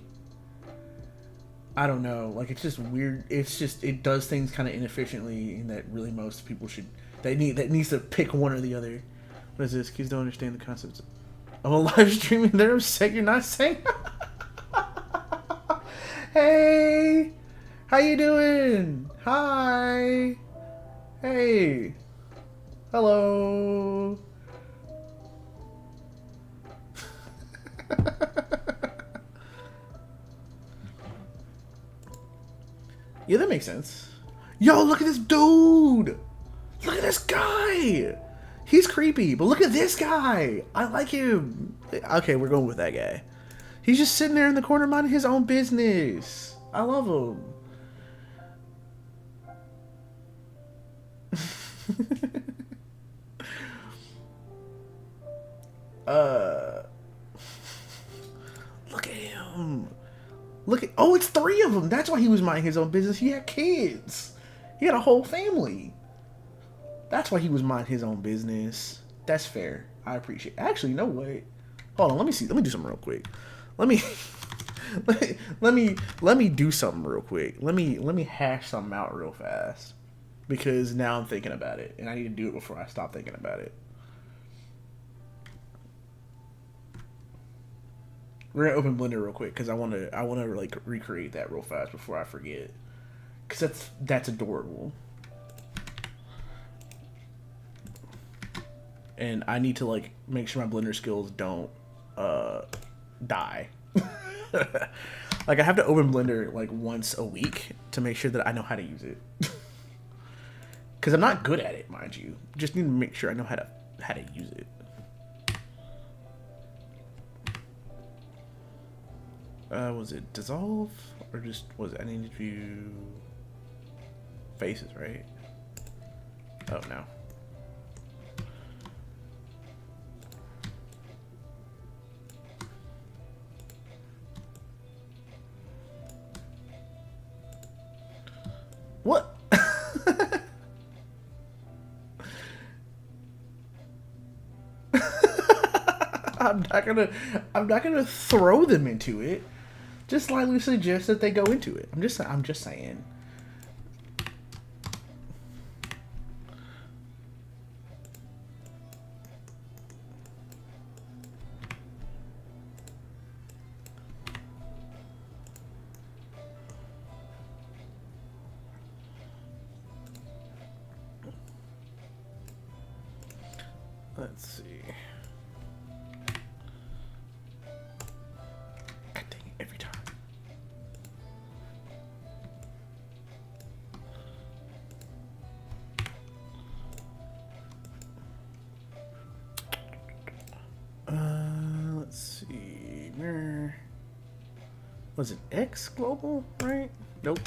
I don't know, like it's just weird. It's just it does things kind of inefficiently, and that really most people should that needs to pick one or the other. What is this? Kids don't understand the concepts. I'm a live streaming. They're upset you're not saying. Hey, how you doing? Hi. Hey. Hello. Yeah, that makes sense. Yo, look at this dude. Look at this guy. He's creepy, but look at this guy. I like him. Okay, we're going with that guy. He's just sitting there in the corner minding his own business. I love him. Look at him. Look at, oh, it's 3 of them. That's why he was minding his own business. He had kids. He had a whole family. That's why he was minding his own business. That's fair. I appreciate it. Actually, you know what? Hold on, let me see. Let me do something real quick. Let me let me do something real quick. Let me hash something out real fast. Because now I'm thinking about it. And I need to do it before I stop thinking about it. We're gonna open Blender real quick because I wanna like recreate that real fast before I forget. Cause that's adorable. And I need to like make sure my Blender skills don't die. Like I have to open Blender like once a week to make sure that I know how to use it. Cause I'm not good at it, mind you. Just need to make sure I know how to use it. Was it dissolve or just was it? I need to view faces, right? Oh no. What? I'm not gonna throw them into it. Just slightly suggest that they go into it. I'm just saying. Let's see. God dang it, every time. Let's see. Where was it? X global, right? Nope.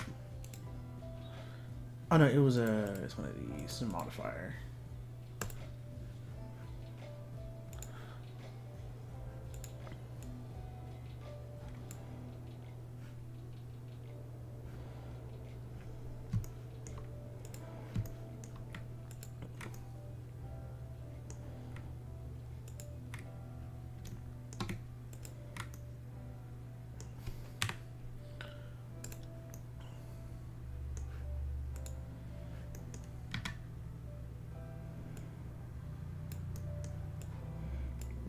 Oh no, it was it's one of these, some modifier.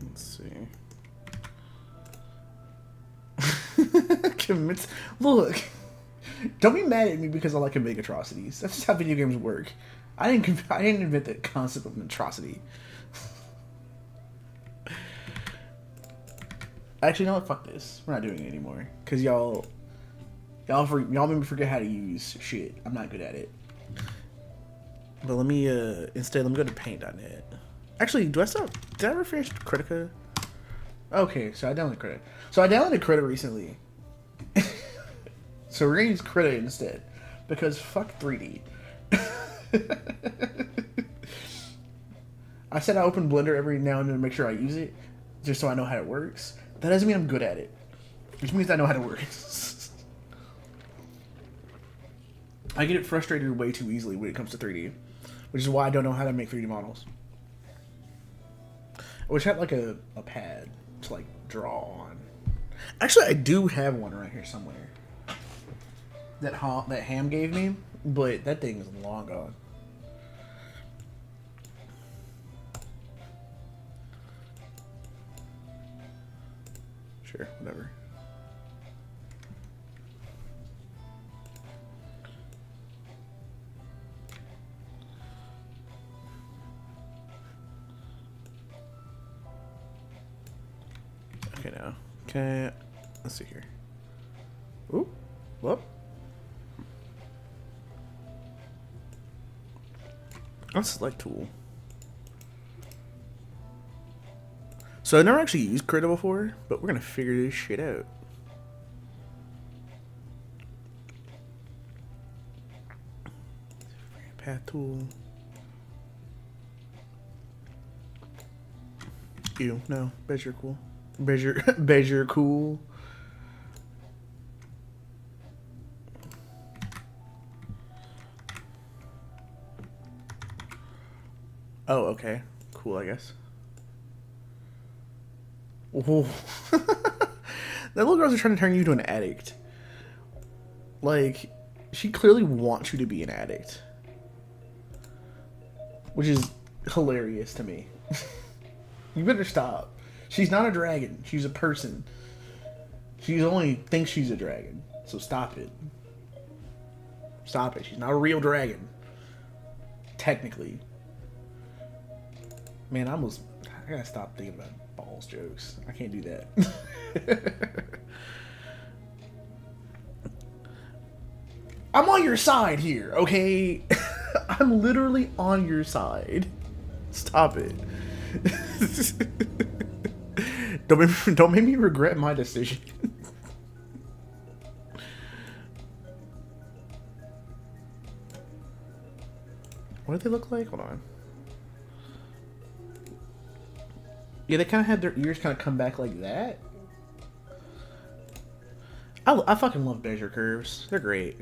Let's see. Commits. Look, don't be mad at me because I like to make atrocities. That's just how video games work. I didn't invent the concept of an atrocity. Actually, you know what? Fuck this. We're not doing it anymore because y'all made me forget how to use shit. I'm not good at it. But let me instead let me go to paint.net. Actually, did I ever finish Critica? Okay, so I downloaded Critica. So I downloaded Critica recently. So we're gonna use Critica instead. Because fuck 3D. I said I open Blender every now and then to make sure I use it. Just so I know how it works. That doesn't mean I'm good at it. Which means I know how it works. I get it frustrated way too easily when it comes to 3D. Which is why I don't know how to make 3D models. I wish I had like a pad to like draw on. Actually, I do have one right here somewhere. That Ham gave me, but that thing is long gone. Sure, whatever. Okay, now. Okay, let's see here. Ooh, whoop. Let's select tool. So I never actually used Krita before, but we're gonna figure this shit out. Path tool. Ew, no. Bezier cool. Bezier cool. Oh, okay. Cool, I guess. Oh. That little girl's trying to turn you into an addict. Like, she clearly wants you to be an addict. Which is hilarious to me. You better stop. She's not a dragon. She's a person. She only thinks she's a dragon. So stop it. Stop it. She's not a real dragon. Technically. Man, I gotta stop thinking about balls jokes. I can't do that. I'm on your side here, okay? I'm literally on your side. Stop it. Don't make me regret my decision. What do they look like? Hold on. Yeah, they kind of had their ears kind of come back like that. I fucking love Bezier curves. They're great.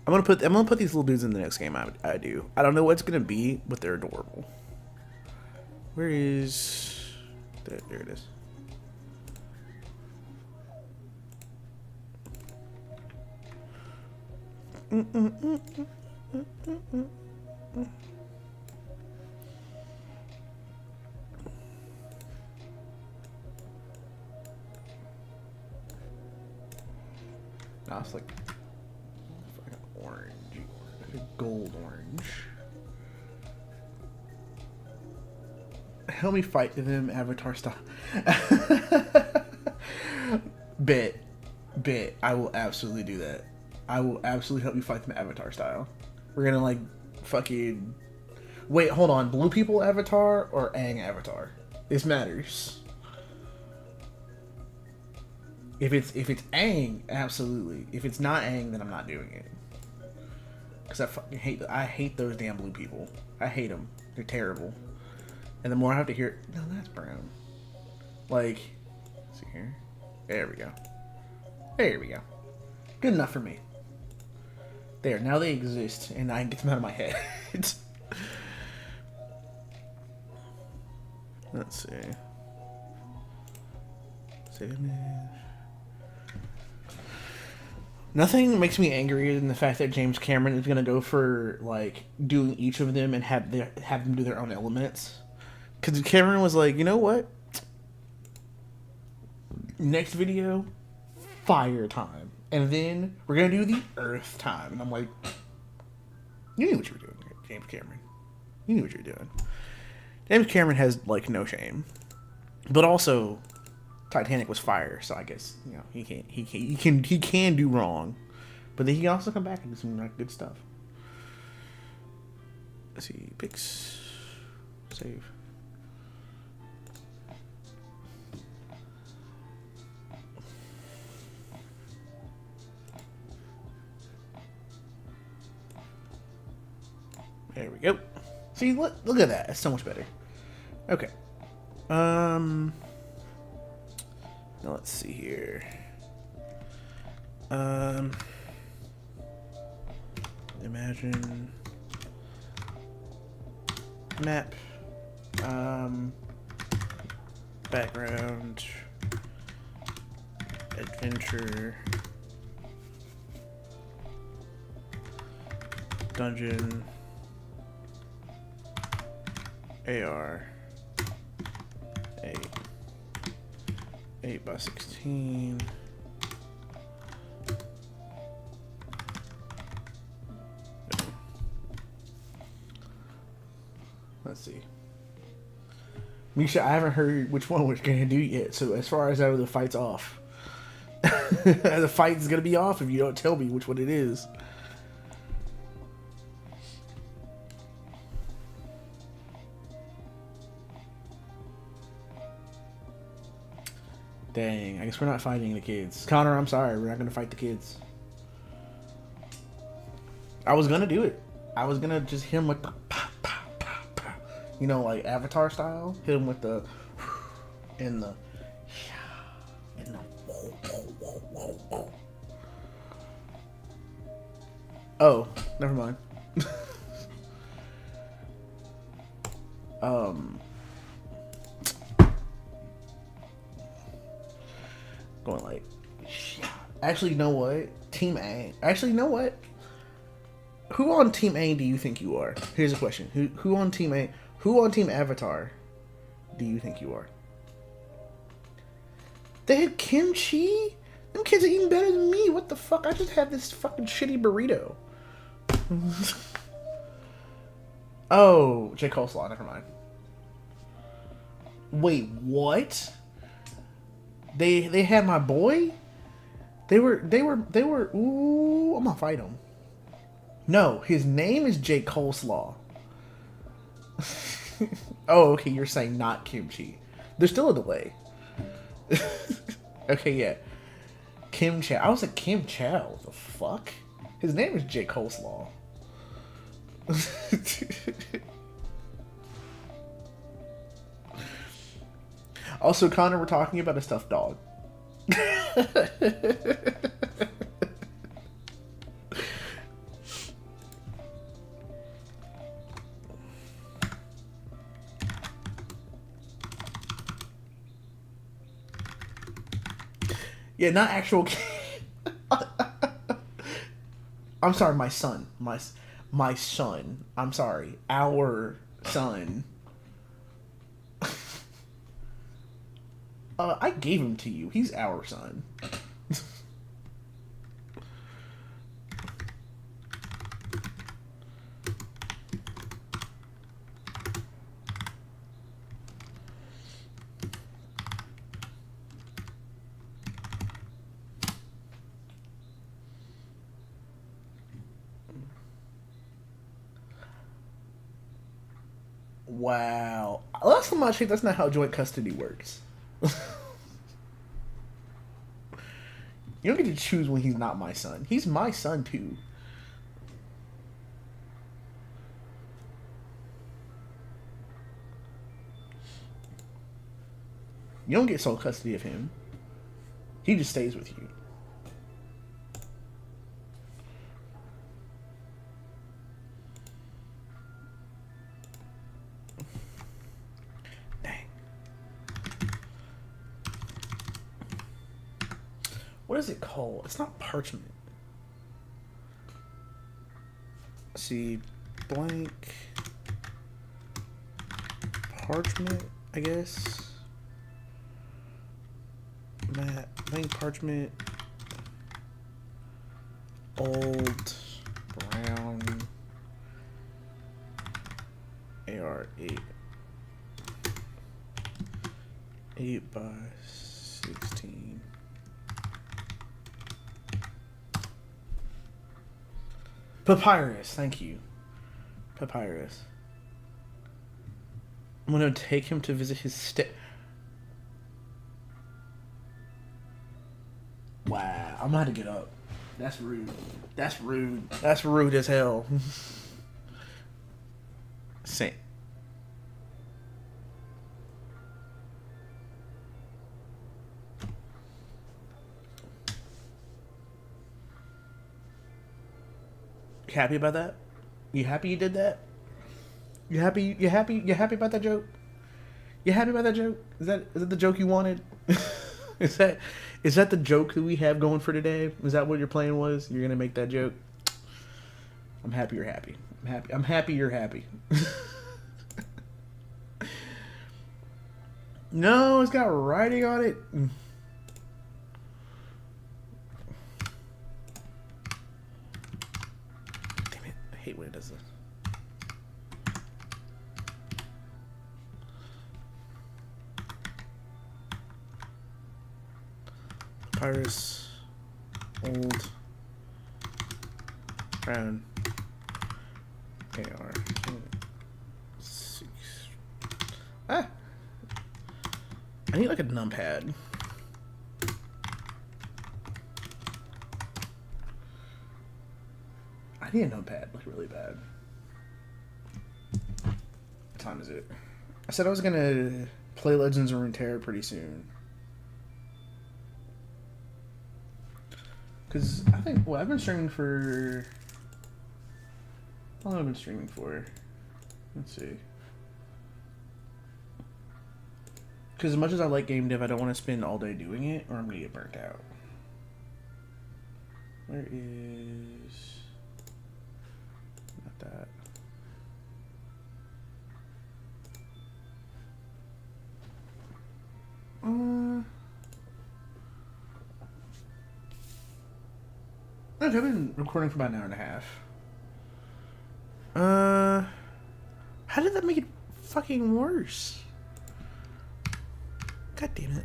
I'm gonna put these little dudes in the next game I do. I don't know what it's gonna be, but they're adorable. Where is... There it is. No, it's like orange, gold orange. Help me fight them Avatar style. Bet. I will absolutely do that. I will absolutely help you fight them Avatar style. We're gonna like fucking... Wait, hold on. Blue people Avatar or Aang Avatar? This matters. If it's Aang, absolutely. If it's not Aang, then I'm not doing it. Cause I hate those damn blue people. I hate them. They're terrible. And the more I have to hear, no, that's brown. Like, let's see here. There we go. There we go. Good enough for me. There, now they exist, and I can get them out of my head. Let's see. Save image. Nothing makes me angrier than the fact that James Cameron is gonna go for like doing each of them and have them do their own elements. Because Cameron was like, you know what? Next video, fire time. And then we're going to do the earth time. And I'm like, you knew what you were doing, James Cameron. You knew what you were doing. James Cameron has, like, no shame. But also, Titanic was fire, so I guess, you know, he can do wrong. But then he can also come back and do some like, good stuff. Let's see, picks, save. There we go. See, look at that. That's so much better. Okay. Now let's see here. Imagine map. background, adventure, dungeon, AR, 8 by 16. Let's see. Misha, I haven't heard which one we're gonna do yet. So as far as that, the fight's off. The fight is gonna be off if you don't tell me which one it is. Dang, I guess we're not fighting the kids. Connor, I'm sorry, we're not gonna fight the kids. I was gonna do it. I was gonna just hit him with the pop, pop, pop, pop. You know, like Avatar style. Hit him with the and the whoa, whoa, whoa, whoa. Oh, never mind. Going like, actually, you know what? Team A. Actually, you know what? Who on Team A do you think you are? Here's a question. Who on Team A? Who on Team Avatar do you think you are? They had kimchi? Them kids are eating better than me. What the fuck? I just had this fucking shitty burrito. Oh, J. Coleslaw. Never mind. Wait, what? They had my boy? They were, ooh, I'm gonna fight him. No, his name is Jake Coleslaw. Oh, okay, you're saying not kimchi. There's still a delay. Okay, yeah. Kim Chow. I was like, Kim Chow. The fuck? His name is Jake Coleslaw. Also, Connor, we're talking about a stuffed dog. Yeah, not actual. I'm sorry, my son. My son. I'm sorry, our son. I gave him to you. He's our son. Wow. Last time I checked, that's not how joint custody works. You don't get to choose when he's not my son. He's my son, too. You don't get sole custody of him. He just stays with you. What is it called? It's not parchment. See, blank parchment, I guess. Matte, blank parchment. Old brown AR8. 8 by 16. Papyrus, thank you. Papyrus. I'm gonna take him to visit his Wow, I'm gonna have to get up. That's rude. That's rude. That's rude as hell. Same. You happy about that? You happy you did that? You happy about that joke? You happy about that joke? Is that the joke you wanted? is that the joke that we have going for today? Is that what your plan was? You're gonna make that joke? I'm happy you're happy. I'm happy you're happy. No, it's got writing on it. Damn it. I hate when it does this. Papyrus. Old. Brown. AR. 6. Ah! I need like a numpad. I need a numpad, like really bad. What time is it? I said I was gonna play Legends of Runeterra pretty soon. Cause I think, well, I've been streaming for. How long have I been streaming for? Let's see. Because as much as I like Gamedev, I don't want to spend all day doing it, or I'm going to get burnt out. Where is... Not that. Okay, I've been recording for about an hour and a half. How did that make it fucking worse? God damn it.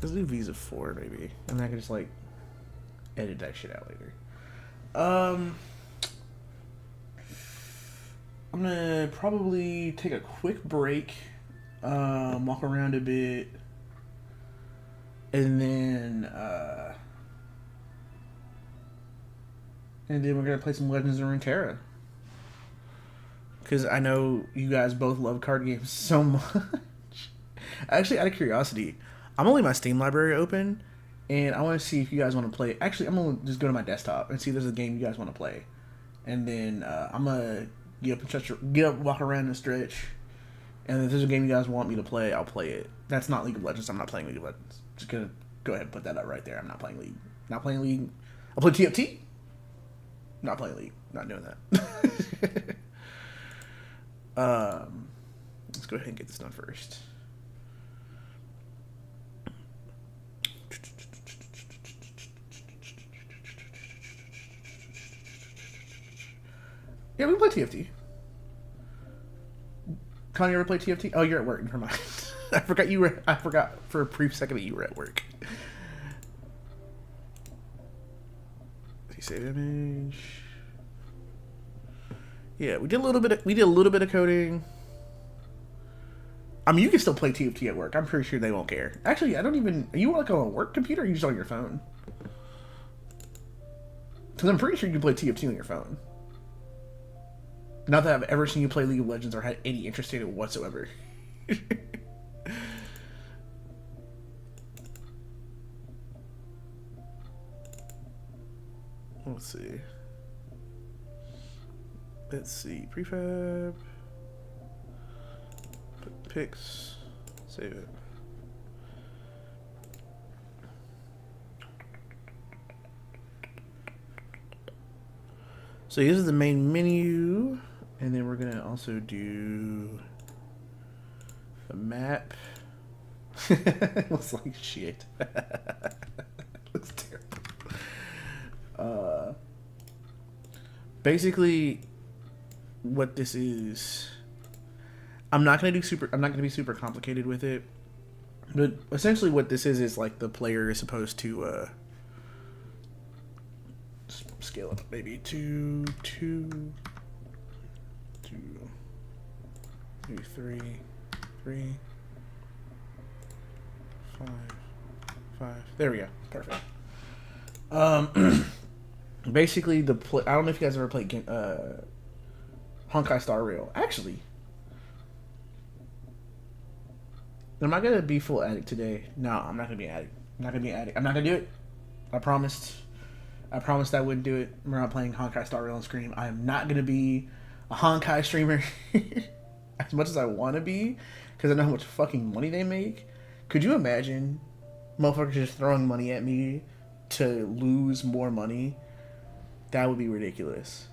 Let's do Visa 4 maybe. And then I can just like edit that shit out later. I'm gonna probably take a quick break, walk around a bit, and then we're gonna play some Legends of Runeterra. Because I know you guys both love card games so much. Actually, out of curiosity, I'm only my Steam library open, and I want to see if you guys want to play. Actually, I'm gonna just go to my desktop and see if there's a game you guys want to play, and then I'm gonna get up, walk around and stretch, and if there's a game you guys want me to play, I'll play it. That's not League of Legends. I'm not playing League of Legends. Just gonna go ahead and put that up right there. I'm not playing League. Not playing League. I'll play TFT. Not playing League. Not doing that. Let's go ahead and get this done first. Yeah, we play TFT. Con, you ever play TFT? Oh, you're at work. Never mind. I forgot for a brief second that you were at work. Save image. Yeah, we did a little bit of coding. I mean, you can still play TFT at work. I'm pretty sure they won't care. Actually, I don't even. Are you like on a work computer or are you just on your phone? Because I'm pretty sure you can play TFT on your phone. Not that I've ever seen you play League of Legends or had any interest in it whatsoever. Let's see. Prefab. Put pics. Save it. So this is the main menu, and then we're gonna also do a map. Looks like shit. Looks terrible. Basically, what this is, I'm not gonna be super complicated with it, but essentially what this is like the player is supposed to scale up maybe to 2, maybe 3, 5. There we go. Perfect. Basically, I don't know if you guys ever played Honkai Star Rail. Actually, am I gonna be full addict today? No, I'm not gonna be addict. I'm not gonna do it. I promised I wouldn't do it. We're not playing Honkai Star Rail on screen. I am not gonna be a Honkai streamer. as much as I want to be, because I know how much fucking money they make. Could you imagine motherfuckers just throwing money at me to lose more money? That would be ridiculous.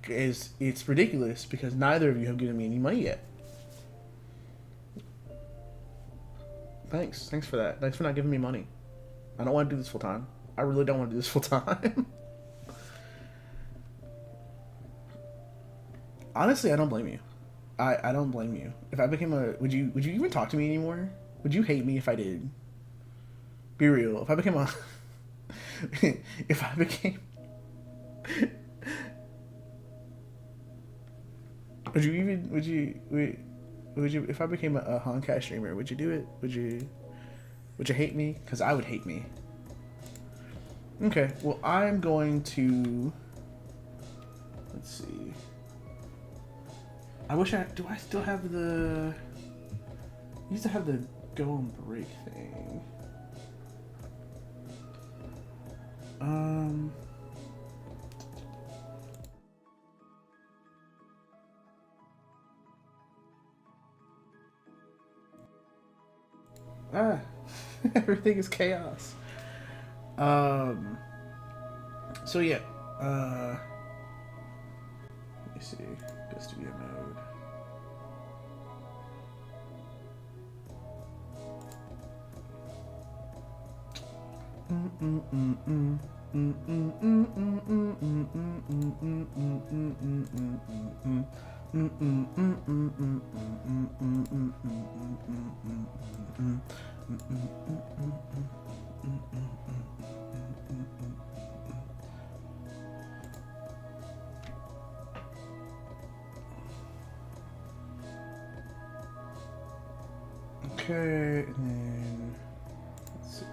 It's ridiculous because neither of you have given me any money yet. Thanks for that. Thanks for not giving me money. I don't want to do this full time. I really don't want to do this full time. Honestly, I don't blame you. I don't blame you. If I became a, would you even talk to me anymore? Would you hate me if I did? Be real. If I became a, if I became, would you if I became a Honkai streamer, would you do it? Would you hate me? Because I would hate me. Okay, well, I'm going to, let's see. Do I still have the, I used to have the go and break thing. Everything is chaos. So yeah, let me see, go studio mode. Okay, and then let's see.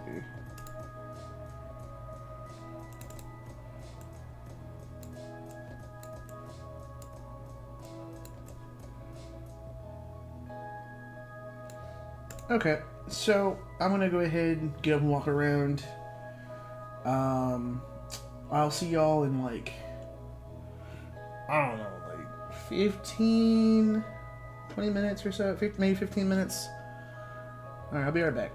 Okay, so I'm gonna go ahead and get up and walk around. I'll see y'all in like, I don't know, like 15, 20 minutes or so, maybe 15 minutes. Alright, I'll be right back.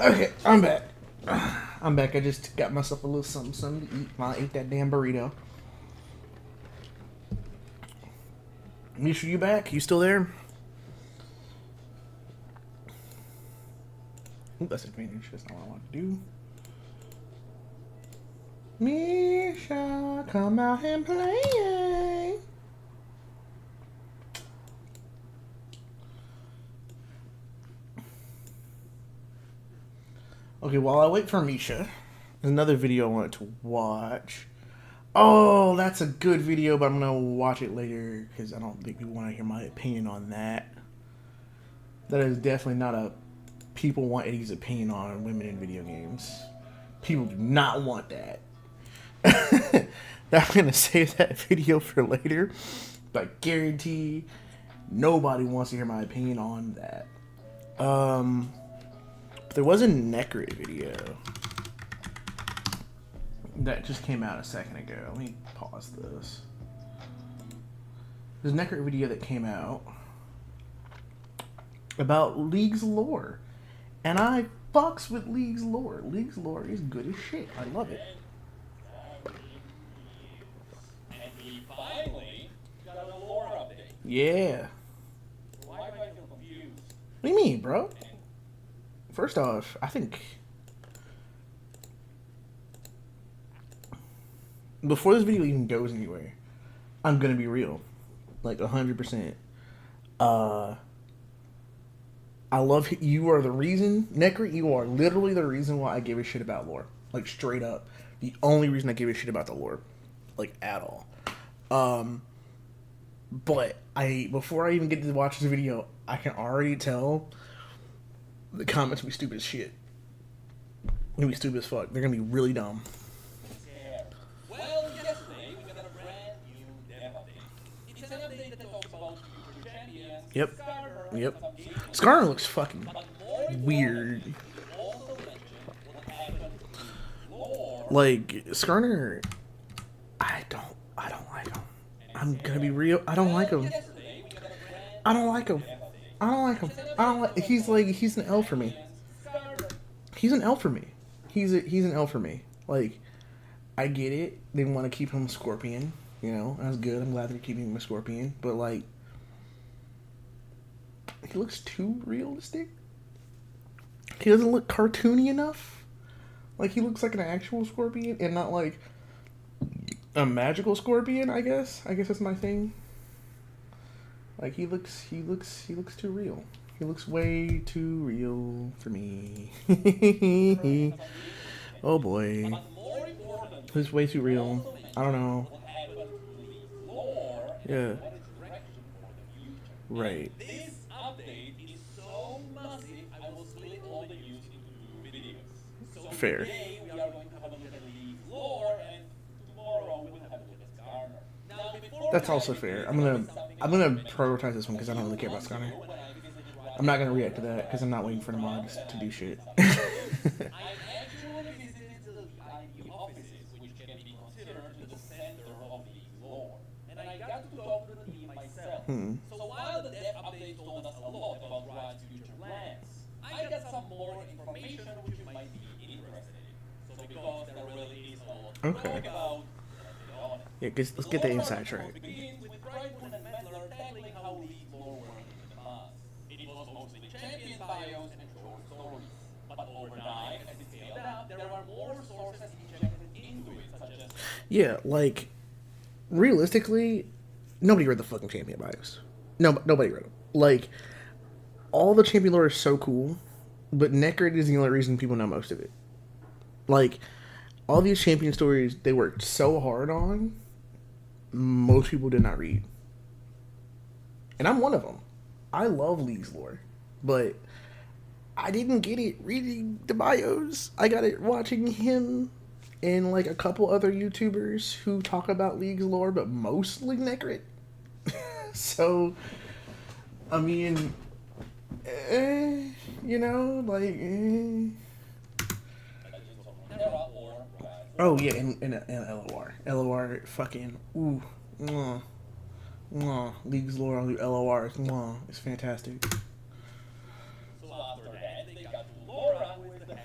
Okay, I'm back. I'm back. I just got myself a little something to eat while I ate that damn burrito. Misha, you back? You still there? Ooh, that's advantage. That's not what I want to do. Misha, come out and play. Okay, while I wait for Misha, there's another video I wanted to watch. Oh, that's a good video, but I'm going to watch it later because I don't think you want to hear my opinion on that. That is definitely not a people want Eddie's opinion on women in video games. People do not want that. I'm going to save that video for later, but I guarantee nobody wants to hear my opinion on that. There was a Necrit video that just came out a second ago. Let me pause this. There's a Necrit video that came out about League's lore. And I fucks with League's lore. League's lore is good as shit. I love it. And we finally got a lore update. Yeah. Why do I feel confused? What do you mean, bro? First off, I think before this video even goes anywhere, I'm gonna be real, like 100%. I love you. Are the reason, Necrit. You are literally the reason why I give a shit about lore. Like straight up, the only reason I give a shit about the lore, like at all. But before I even get to watch this video, I can already tell the comments will be stupid as shit. They're gonna be stupid as fuck. They're gonna be really dumb. Well, yesterday we got a brand new dev update. It's an update that talks about future champions. Yep. Skarner, Yep. some games, Skarner looks fucking but more weird. importantly, also mentioned what happened to lore. Like Skarner, I don't like him. I'm gonna be real. I don't like him. Yesterday we got a brand I don't like him. I don't like him. I don't like. He's an L for me. Skarner. He's an L for me. He's an L for me. Like, I get it. They want to keep him a Scorpion. You know, that's good. I'm glad they're keeping him a Scorpion. But like, he looks too realistic. He doesn't look cartoony enough. Like, he looks like an actual Scorpion and not like a magical Scorpion. I guess that's my thing. Like, he looks too real. He looks way too real for me. Oh boy. But more importantly, He's way too real. I don't know. what happened to League's lore Yeah. and what is direction for the future. Right. This update is so massive, I will split all the news into 2 videos. So Fair. today we are going to have a look at League's lore, and tomorrow we will have a look at Skarner. Now, before That's we also dive fair. into I'm gonna something prioritize this one because I don't really care about Skarner. I'm not gonna react to that because I'm not waiting for the mods to do shit. I actually visited the IB offices, which can be considered the center of League's lore. And I got to talk to the team myself. So while the dev update told us a lot about Riot's future plans, I got some more information which you might be interested in. So because there really is a lot to Okay. talk about, let's get on it. Yeah, let's get the inside track. Begins with Brightwood and Mettler tackling how League's lore worked in the past. It was mostly champion bios and short stories. But over time, as it scaled up, there were more sources injected into it, such as Yeah, like realistically, nobody read the fucking champion bios. No, nobody read them. Like, all the champion lore is so cool, but Necrit is the only reason people know most of it. Like, all these champion stories they worked so hard on, most people did not read. And I'm one of them. I love League's lore, but I didn't get it reading the bios. I got it watching him and like a couple other YouTubers who talk about League's lore, but mostly Necrit. So, I mean, you know, like, Terra or Riot. oh yeah, and LOR. LOR fucking, ooh, mwah, mwah. League's lore on LOR, mwah, it's fantastic. So after that, they got to Laura, who is the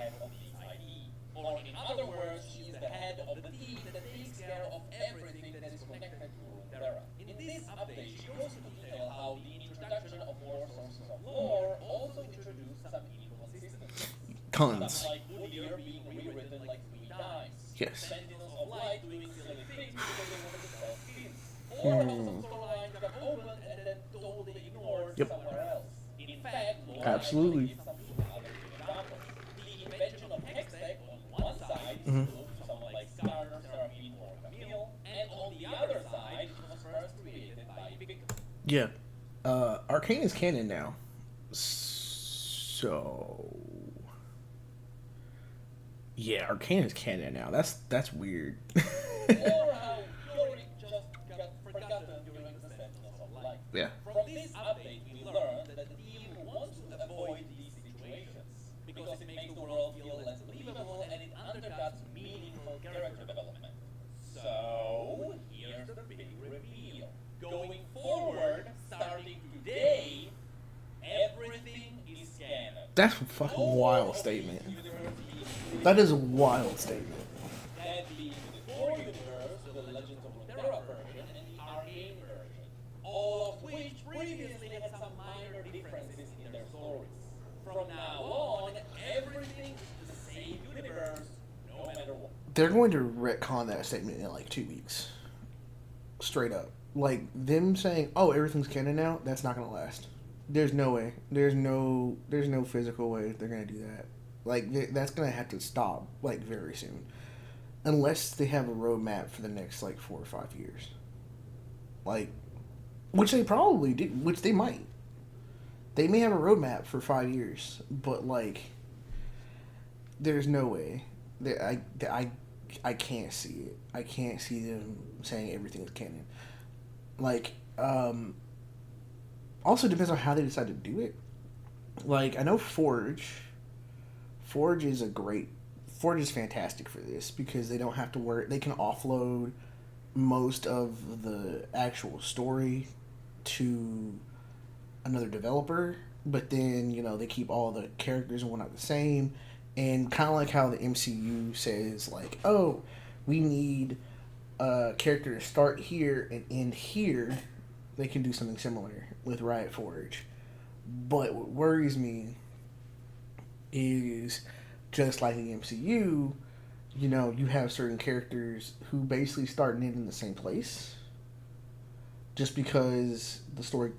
care of everything that is connected to Runeterra. In this update, she goes into detail how the introduction of more sources of lore also introduced some inconsistencies. Tons. Stuff like Woodier being rewritten like 3 times. Yes. Sentinels of Light doing silly things because they wanted to sell skins. Or how some storylines got opened and then totally ignored somewhere else. In fact, lore Absolutely. gives some other examples. The invention of Hextech on one side includes someone like Skarner, Seraphine, or Camille, and on the other side, it was first created by Victor. Yeah. Arcane is canon now. So yeah, Arcane is canon now. That's weird. Or how Yorick just got forgotten during the Sentinels of Light. Yeah. From this update, we learned that the team wants to avoid these situations because it makes the world feel less believable and it undercuts meaningful character development. So, here's the big reveal. Going forward, starting today, everything is canon. That's a fucking wild statement. That is a wild statement. That being the core universe, the Legends of Runeterra version, and the Arcane version, all of which previously had some minor differences in their stories. From now on, everything is the same universe, no matter what. They're going to retcon that statement in like 2 weeks. Straight up. Like, them saying, oh, everything's canon now, that's not going to last. There's no way. There's no physical way they're going to do that. Like, that's going to have to stop, like, very soon. Unless they have a roadmap for the next, like, 4 or 5 years. Like, which they probably do, which they might. They may have a roadmap for 5 years, but, like, there's no way. I can't see it. I can't see them saying everything is canon. Like, also depends on how they decide to do it. Like, I know Forge is fantastic for this because they don't have to worry. They can offload most of the actual story to another developer, but then, you know, they keep all the characters and whatnot the same. And kind of like how the MCU says, like, oh, we need a character to start here and end here, they can do something similar with Riot Forge. But what worries me is, just like the MCU, you know, you have certain characters who basically start and end in the same place just because the story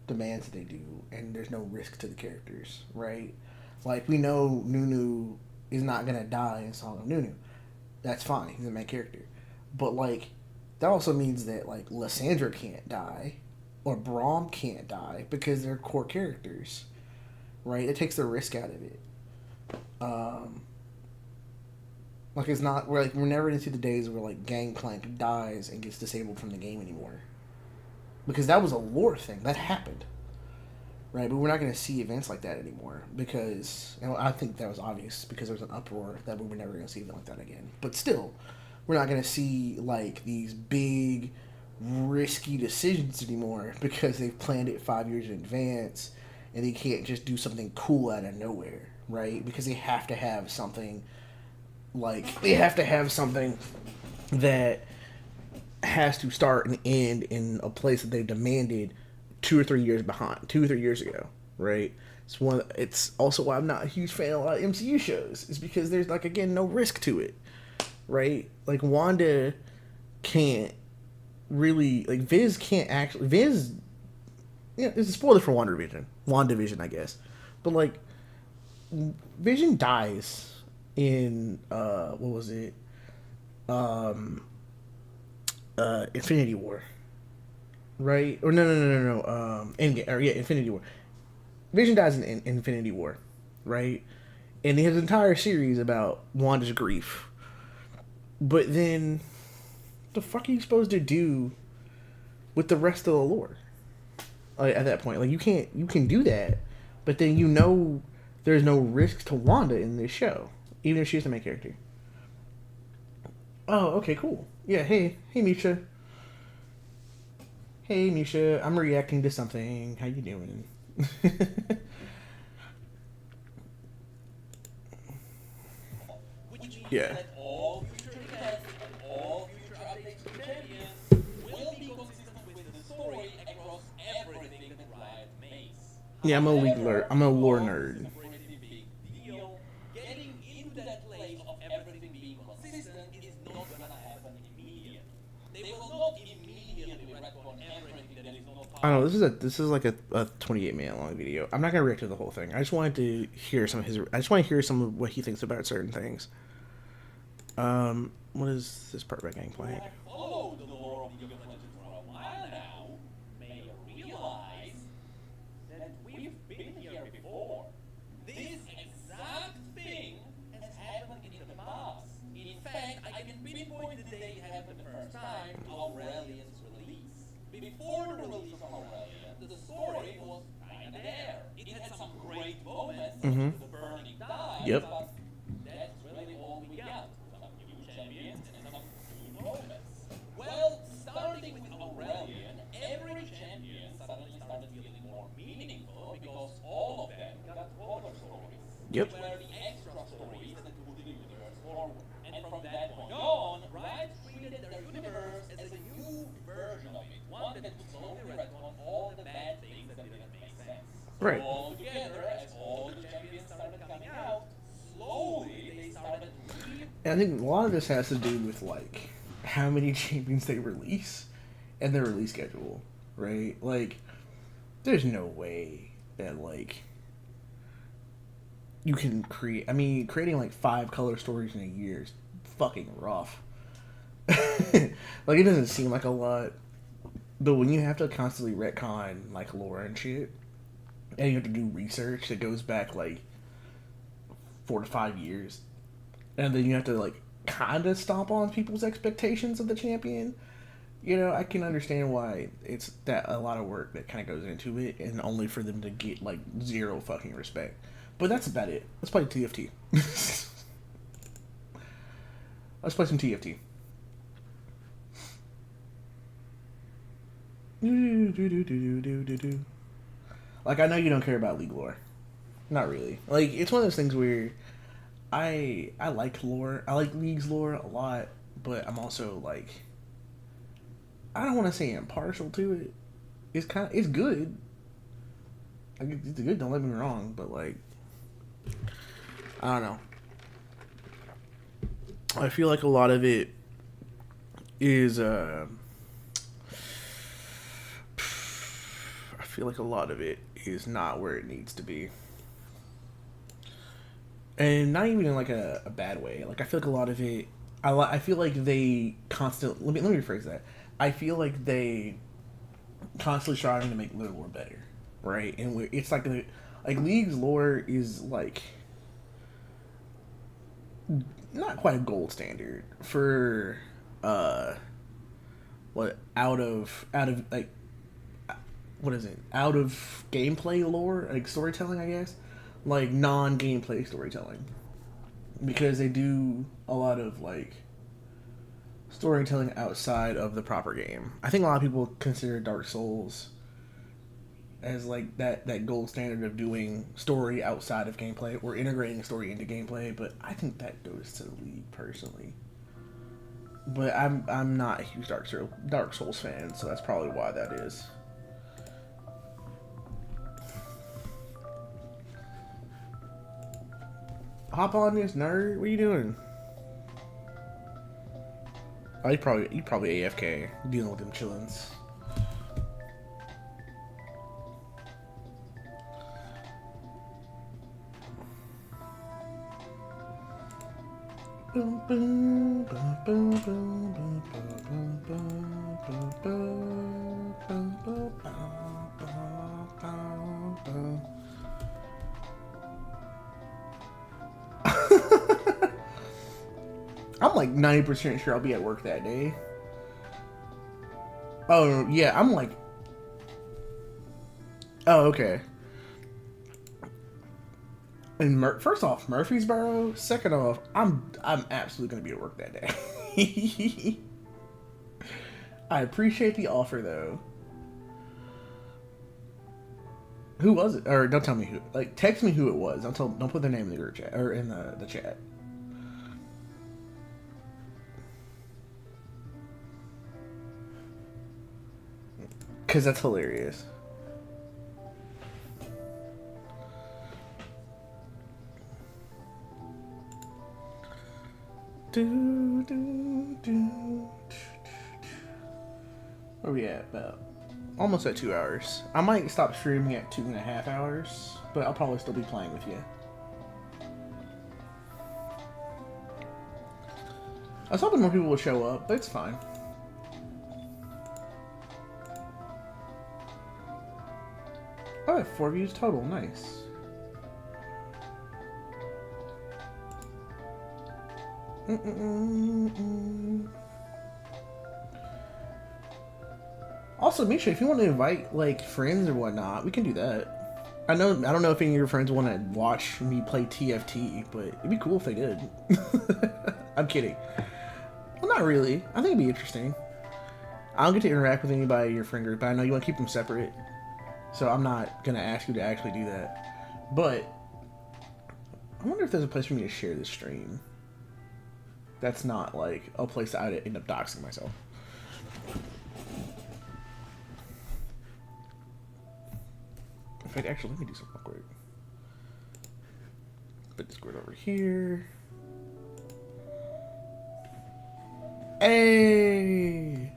demands that they do, and there's no risk to the characters, right? Like, we know Nunu is not going to die in Song of Nunu. That's fine. He's the main character. But, like, that also means that, like, Lysandra can't die or Braum can't die because they're core characters, right? It takes the risk out of it. Like, it's not, we're never into the days where, like, Gangplank dies and gets disabled from the game anymore. Because that was a lore thing. That happened. Right, but we're not going to see events like that anymore because, you know, I think that was obvious because there was an uproar that we were never going to see event like that again. But still, we're not going to see, like, these big, risky decisions anymore because they've planned it 5 years in advance and they can't just do something cool out of nowhere, right? Because they have to have something, like, that has to start and end in a place that they've demanded 2 or 3 years behind, 2 or 3 years ago, right? It's also why I'm not a huge fan of a lot of MCU shows. It's because there's, like, again, no risk to it, right? Like, Wanda can't really, like, Viz, yeah, it's a spoiler for WandaVision, I guess. But, like, Vision dies in, what was it? Infinity War. Right? Or no. Endgame. Or yeah, Infinity War. Vision dies in Infinity War, right? And he has an entire series about Wanda's grief. But then, what the fuck are you supposed to do with the rest of the lore? Like, at that point, like, you can do that, but then you know there's no risk to Wanda in this show, even if she's the main character. Oh, okay, cool. Yeah, hey, Misha. Hey, Misha, I'm reacting to something. How you doing? Which means Yeah. that all future events and all future across everything that Riot makes. Yeah, I'm a lore nerd. It's a pretty big deal. Getting into that place of everything being consistent is not gonna happen immediately. They will not immediately retcon everything that is not part. I don't know. This is like a 28-minute long video. I'm not gonna react to the whole thing. I just wanted to hear some of his. I just want to hear some of what he thinks about certain things. What is this part about Gangplank? Have followed the lore of League of Legends for a while now, may realize that we've been here before. This exact thing has happened in the past. In fact, I can pinpoint the day it happened the first time, Aurelian's release. Before the release of Aurelian, the story was kinda there. It had some great moments, the burning tide, Yep. but that's really all we got. Some new champions and some new moments. Well, starting with Aurelian, every champion suddenly started feeling more meaningful because all of them got other stories. Yep. Which were the extra stories that moved the universe forward. And from that point on, Riot treated their universe as a new version of it, one that would slowly retcon all the bad things that didn't make sense. Right. So all together, as all the champions started coming out, slowly they started And I think a lot of this has to do with like how many champions they release and their release schedule, right? Like, there's no way that like you can create. I mean, creating like 5 color stories in a year is fucking rough. Like, it doesn't seem like a lot, but when you have to constantly retcon like lore and shit, and you have to do research that goes back like 4 to 5 years, and then you have to like kind of stomp on people's expectations of the champion. You know, I can understand why it's that a lot of work that kind of goes into it, and only for them to get like 0 fucking respect. But that's about it. Let's play TFT. Let's play some TFT. Like, I know you don't care about League lore. Not really. Like, it's one of those things where I like lore. I like League's lore a lot, but I'm also like, I don't want to say impartial to it. It's good. Like, it's good. Don't let me wrong, but like, I don't know. I feel like a lot of it is I feel like a lot of it is not where it needs to be. And not even in like a bad way. Like, I feel like a lot of it, I feel like they constantly, let me rephrase that. I feel like they constantly striving to make their lore better, right? And it's like League's lore is like not quite a gold standard for what out of like, what is it, out of gameplay lore, like storytelling, I guess, like non-gameplay storytelling, because they do a lot of like storytelling outside of the proper game. I think a lot of people consider Dark Souls as like that gold standard of doing story outside of gameplay or integrating story into gameplay, but I think that goes to the League personally. But I'm not a huge Dark Souls fan, so that's probably why that is. Hop on this, nerd. What are you doing? Oh, you probably AFK, dealing with them chillins. Boom, boom, boom, boom, boom, boom, boom, boom, boom, boom, boom, boom, boom, boom. I'm like 90% sure I'll be at work that day. Oh, yeah, I'm like... Oh, okay. And first off, Murfreesboro. Second off, I'm absolutely going to be at work that day. I appreciate the offer, though. Who was it? Or don't tell me who. Like, text me who it was. Don't put their name in the group chat or in the chat. Because that's hilarious. Where are we at? About almost at 2 hours. I might stop streaming at 2.5 hours, but I'll probably still be playing with you. I was hoping more people would show up, but it's fine. Oh, I have 4 views total. Nice. Also, Misha, if you want to invite like friends or whatnot, we can do that. I don't know if any of your friends want to watch me play TFT, but it'd be cool if they did. I'm kidding. Well, not really. I think it'd be interesting. I don't get to interact with anybody in your friend group, but I know you want to keep them separate. So I'm not going to ask you to actually do that. But I wonder if there's a place for me to share this stream. That's not like a place that I'd end up doxing myself. In fact, actually, let me do something real quick. Put Discord over here. Hey!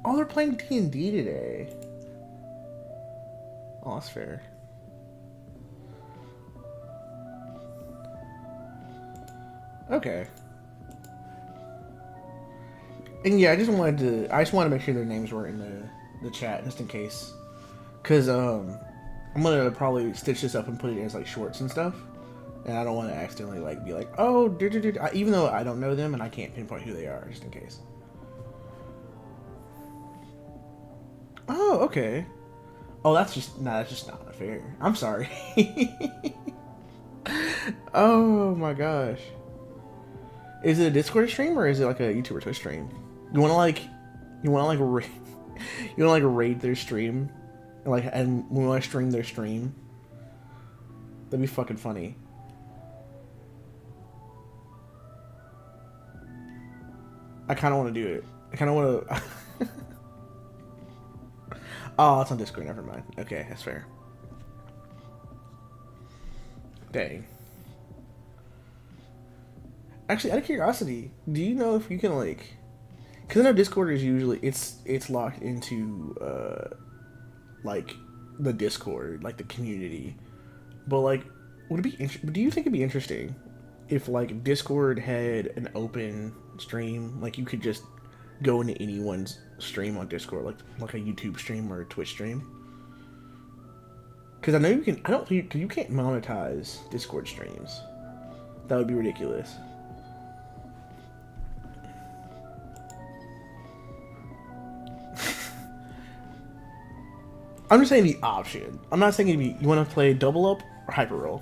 Oh, they're playing D&D today. Oh, that's fair. Okay. And yeah, I just wanted to make sure their names were in the chat just in case. Cause I'm gonna probably stitch this up and put it as like shorts and stuff. And I don't want to accidentally like be like, oh, even though I don't know them and I can't pinpoint who they are, just in case. Oh, okay. Oh, that's just not fair. I'm sorry. Oh my gosh. Is it a Discord stream or is it like a YouTube or Twitch stream? You wanna raid their stream, and we wanna stream their stream. That'd be fucking funny. I kind of want to do it. I kind of want to. Oh, it's on Discord. Never mind. Okay, that's fair. Dang. Actually, out of curiosity, do you know if you can like? Because I know Discord is usually it's locked into like the Discord, like the community. But like, would it be? Do you think it'd be interesting if like Discord had an open stream? Like you could just go into anyone's stream on Discord, like a YouTube stream or a Twitch stream. Because I know you can. You can't monetize Discord streams. That would be ridiculous. I'm just saying the option. I'm not saying it'd be. You want to play double up or hyper roll?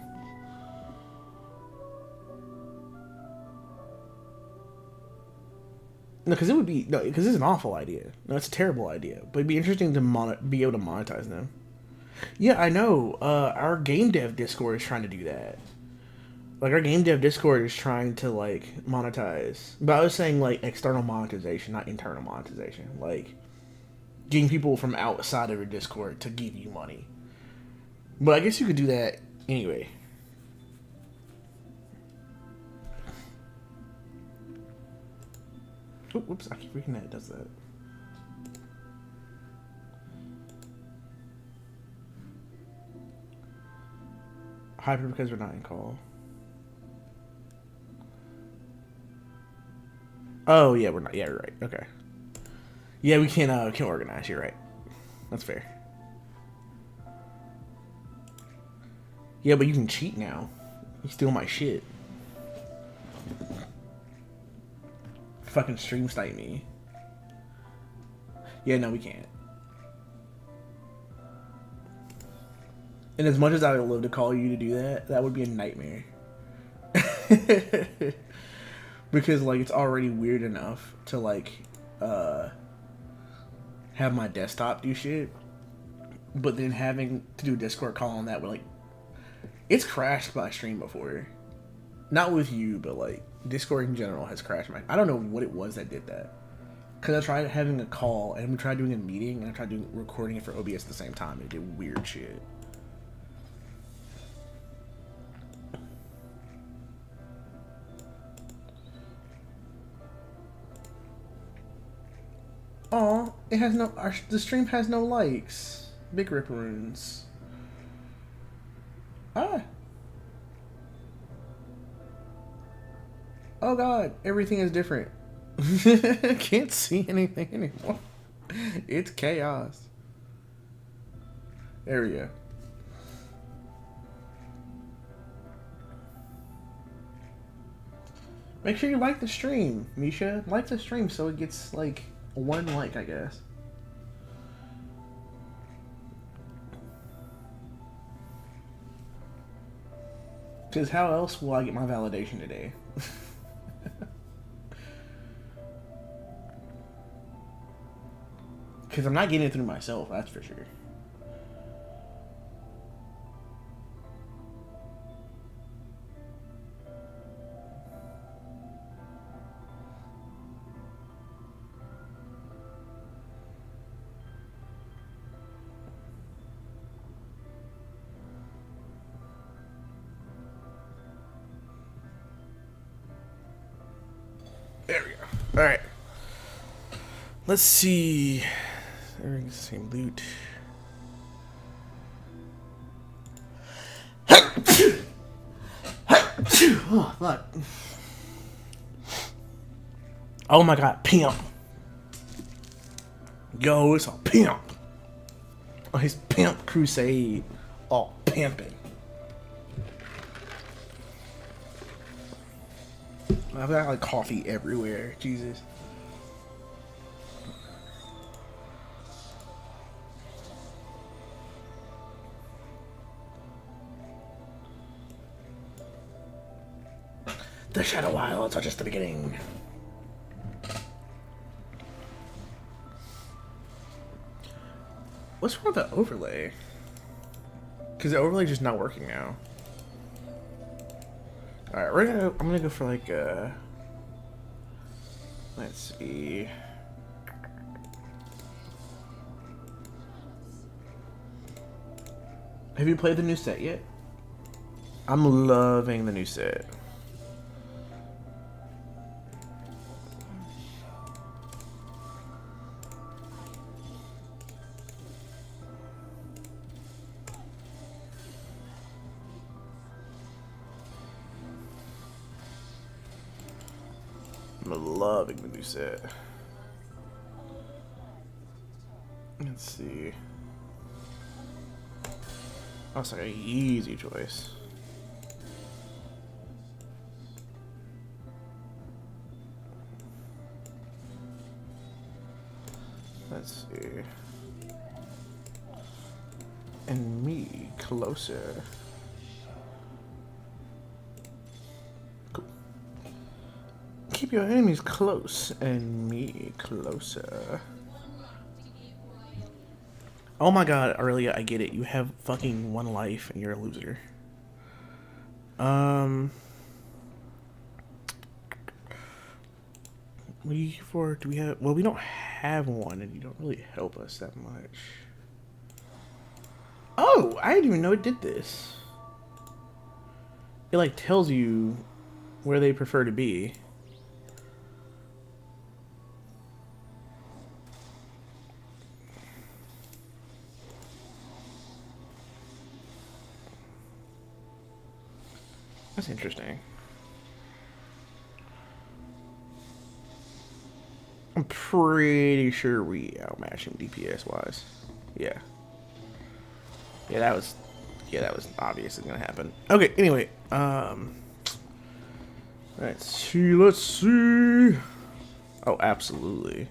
No, because it's an awful idea. No, it's a terrible idea. But it'd be interesting to be able to monetize them. Yeah, I know. Our Gamedev Discord is trying to do that. Like, our Gamedev Discord is trying to, like, monetize. But I was saying, like, external monetization, not internal monetization. Like, getting people from outside of your Discord to give you money. But I guess you could do that anyway. Oh, whoops, I keep freaking that it does that. Hyper because we're not in call. Oh, yeah, we're not. Yeah, you're right. Okay. Yeah, we can't organize. You're right. That's fair. Yeah, but you can cheat now. You steal my shit. Fucking stream snipe me. Yeah, no, we can't. And as much as I would love to call you to do that, that would be a nightmare. Because, like, it's already weird enough to, like, have my desktop do shit. But then having to do a Discord call on that would, like, It's crashed my stream before. Not with you, but like Discord in general has crashed my. I don't know what it was that did that. Cause I tried having a call and we tried doing a meeting and I tried doing recording it for OBS at the same time and it did weird shit. Aw, it has no. The stream has no likes. Big ripperoons. Ah. Oh god, everything is different. I can't see anything anymore. It's chaos. There we go. Make sure you like the stream, Misha. Like the stream so it gets like 1 like, I guess. Because how else will I get my validation today? Because I'm not getting it through myself, that's for sure. There we go. Alright. Let's see. Everything's the same loot. Oh, fuck. Oh my god, pimp. Yo, it's a pimp. Oh, his pimp crusade. Oh, pimping. I've got like coffee everywhere. Jesus. The Shadow Wilds are just the beginning. What's wrong with the overlay? Because the overlay's just not working now. Alright, I'm gonna go for like let's see. Have you played the new set yet? I'm loving the new set. I'm loving the new set. Let's see. That's like an easy choice. Let's see. And me closer. Cool. Keep your enemies close and me closer. Oh my god, Aurelia, I get it. You have fucking 1 life and you're a loser. What are you here for? Do we have... Well, we don't have one and you don't really help us that much. Oh, I didn't even know it did this. It like tells you where they prefer to be. That's interesting. I'm pretty sure we outmatch him DPS wise. Yeah. Yeah, that was obviously gonna happen. Okay, anyway, let's see. Oh, absolutely.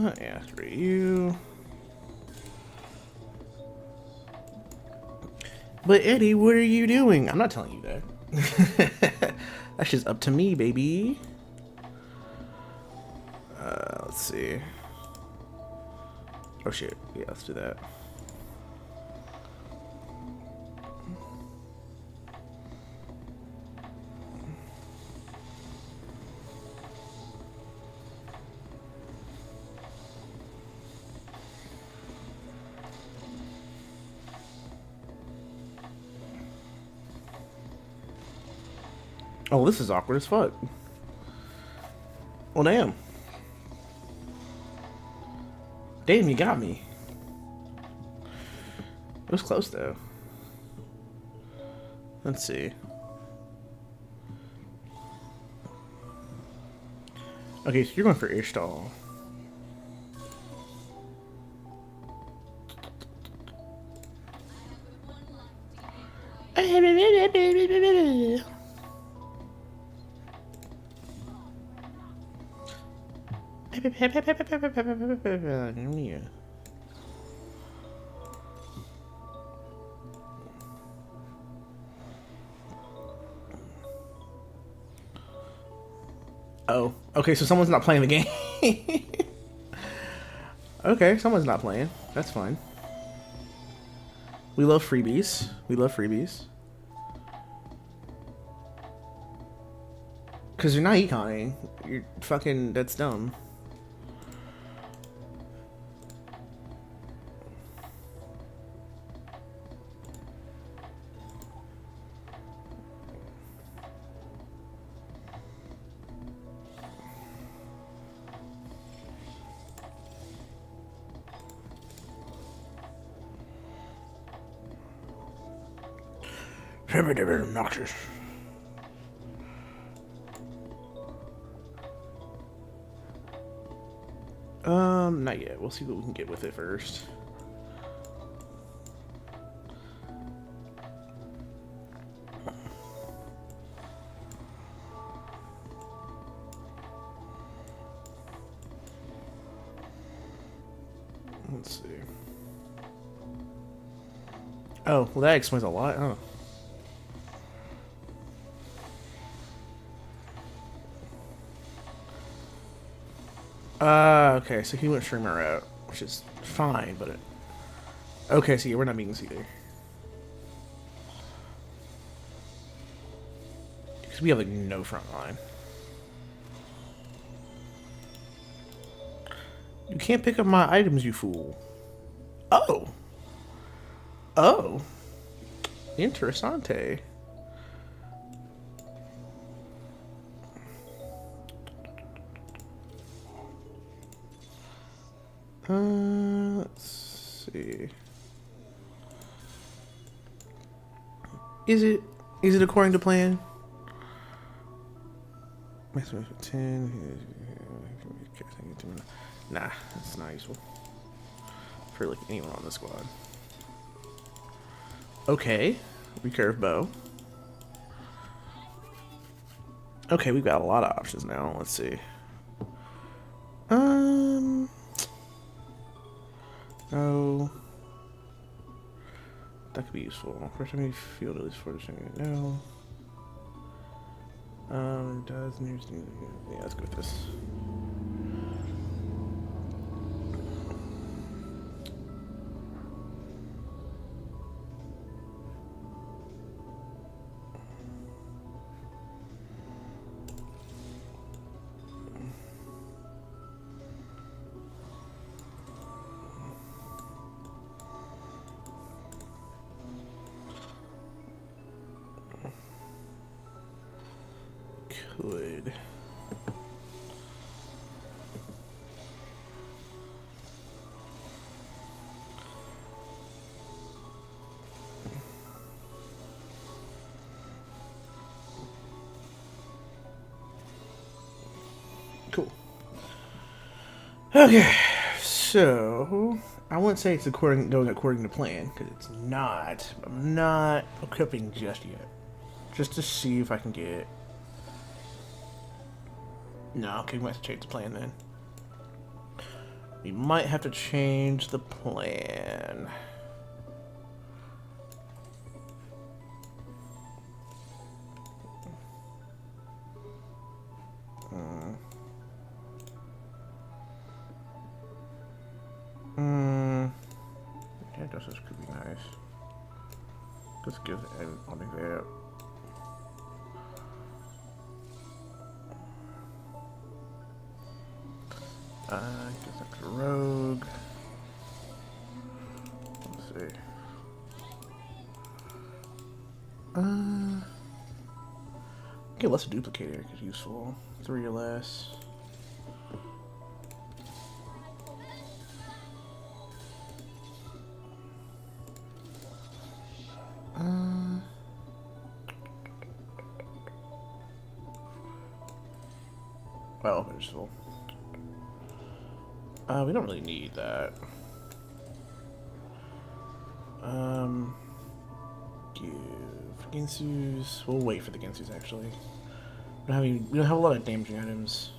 After you. But Eddie, what are you doing? I'm not telling you that. That's just up to me, baby. Let's see. Oh shit. Yeah, let's do that. Oh, this is awkward as fuck. Well, damn. Damn, you got me. It was close, though. Let's see. Okay, so you're going for Ishtal. Oh, okay, so someone's not playing the game. Okay, someone's not playing. That's fine. We love freebies. We love freebies. Because you're not econing. You're fucking... That's dumb. Obnoxious. Not yet. We'll see what we can get with it first. Let's see. Oh, well that explains a lot. Oh. Okay, so he went streamer route, which is fine, but okay, so yeah, we're not meeting this either. Because we have like no front line. You can't pick up my items, you fool. Oh. Oh. Interessante. Let's see. Is it according to plan? Maximum 10. Nah, that's not useful for like anyone on the squad. Okay, recurve bow. Okay, we've got a lot of options now. Let's see. No. That could be useful. First time you field at least 4 seconds. No. Does interesting. Yeah, let's go with this. Could. Cool. Okay, so I wouldn't say it's going according to plan because it's not. I'm not equipping just yet, just to see if I can get. No, okay, we might have to change the plan then. We might have to change the plan. this could be nice. Let's give it on the grab. Guess that's a rogue. Let's see. Okay, less a duplicator is useful. 3 or less. Well, useful. We don't really need that. Give Ginsu's. We'll wait for the Ginsu's actually. We don't have a lot of damaging items.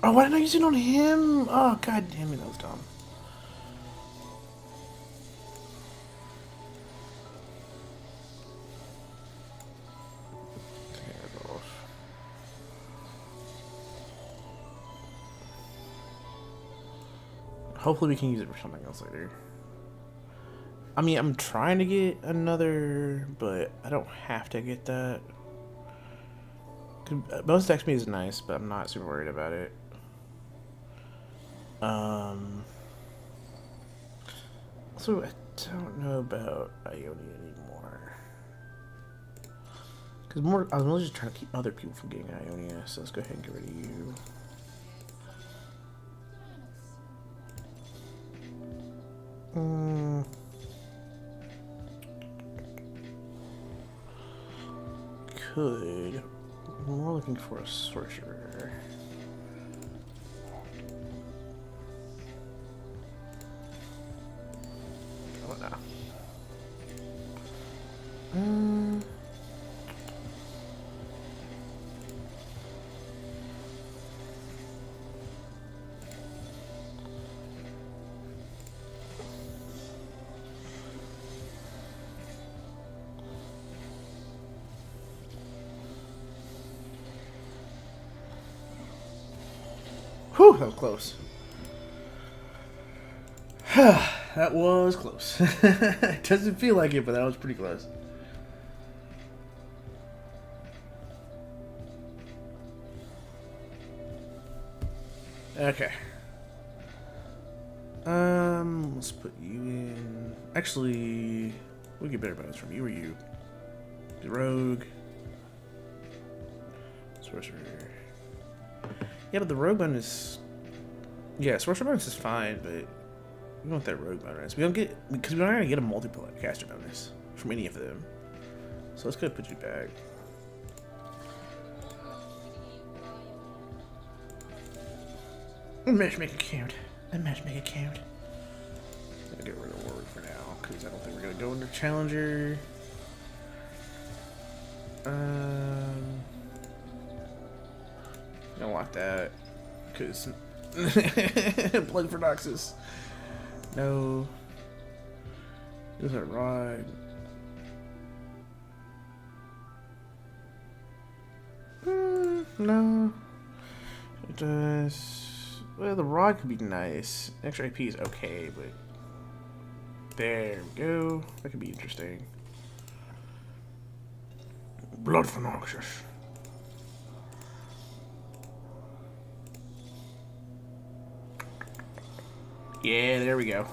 Oh, why didn't I use it on him? Oh, god damn it, that was dumb. Hopefully we can use it for something else later. I mean, I'm trying to get another, but I don't have to get that. Bonus attack speed is nice, but I'm not super worried about it. Also, I don't know about Ione anymore. Because I was really just trying to keep other people from getting Ionia, so let's go ahead and get rid of you. Could. We're looking for a sorcerer. Oh no. Whew, that was close. That was close. It doesn't feel like it, but that was pretty close. Okay. Let's put you in. Actually, we'll get better bonus from you or you. The rogue. Sorcerer. Yeah, but the rogue bonus. Yeah, sorcerer bonus is fine, but we want that rogue bonus. We don't get because we're not gonna get a multiplayer caster bonus from any of them. So let's go put you back. Matchmaker count. A matchmaker count. I'm gonna get rid of Warwick for now because I don't think we're gonna go into challenger. Don't want that because plug for Noxus. No. Is that right? No. It does. Well, the rod could be nice. Extra AP is okay, but there we go. That could be interesting. Blood for Noxus. Yeah, there we go.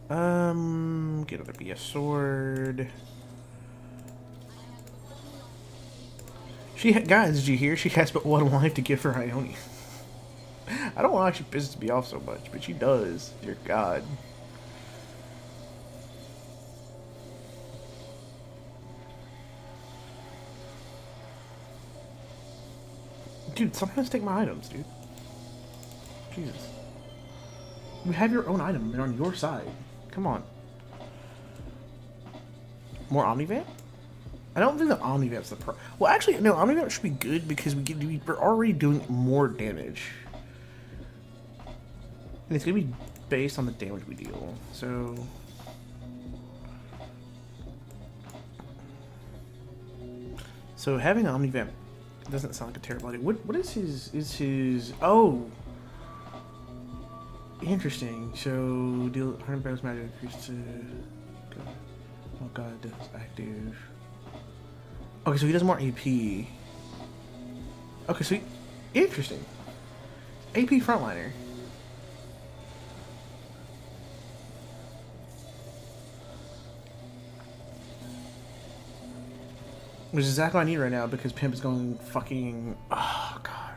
Get another BS sword. Guys, did you hear? She has but one life to give for Ione. I don't want actually business to be off so much, but she does. Dear God. Dude, sometimes take my items, dude. Jesus. You have your own item. They're on your side. Come on. More Omnivamp? I don't think the Omnivamp's the pro. Well, actually, no. Omnivamp should be good because we're already doing more damage, and it's gonna be based on the damage we deal. So having Omnivamp doesn't sound like a terrible idea. What is his oh, interesting. So deal 100 bounce magic increase to oh god, that's active. Okay, so he does more AP. Okay, so interesting. AP frontliner. Which is exactly what I need right now because Pimp is going fucking. Oh god.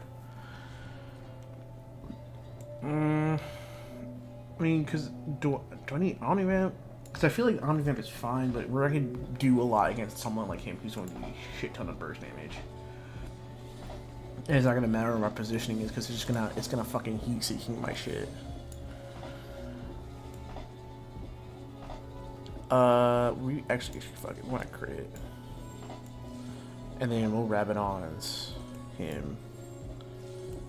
I mean, because do I need Omnivamp? Because I feel like Omnivamp is fine, but we're not gonna do a lot against someone like him who's going to do a shit ton of burst damage. And it's not gonna matter what my positioning is because it's gonna fucking heat seeking my shit. We actually fucking want to crit. And then we'll Rabadon's him.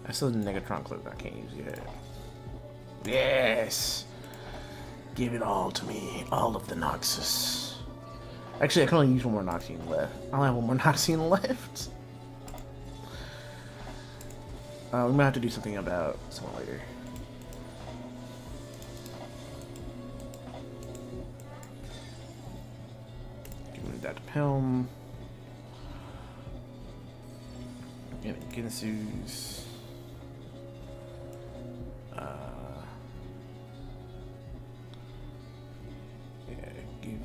I still have a Negatron clip that I can't use yet. Yes! Give it all to me. All of the Noxus. Actually, I can only use one more Noxian left. I only have one more Noxian left. We might have to do something about someone later. Give me that to Helm. And Ginsu's. Yeah, give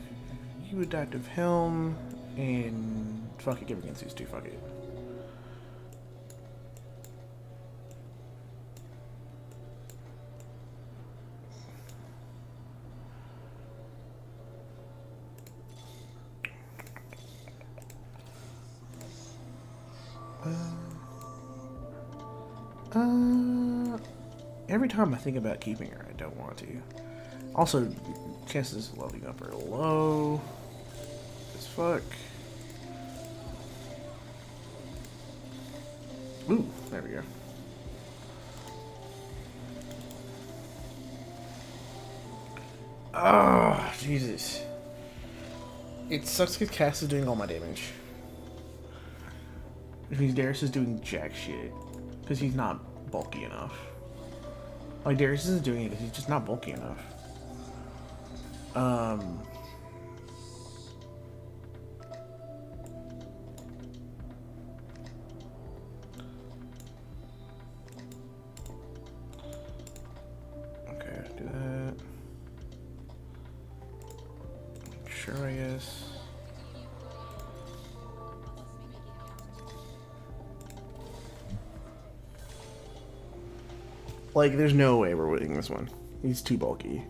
you Adaptive Helm and fuck it, give Ginsu's too, fuck it. Every time I think about keeping her, I don't want to. Also, chances of leveling up are low as fuck. Ooh, there we go. Oh, Jesus. It sucks because Cass is doing all my damage. Which means Darius is doing jack shit. Because he's not bulky enough. Like, Darius isn't doing it because he's just not bulky enough. Okay, do that. Sure, I guess. Like, there's no way we're winning this one. He's too bulky.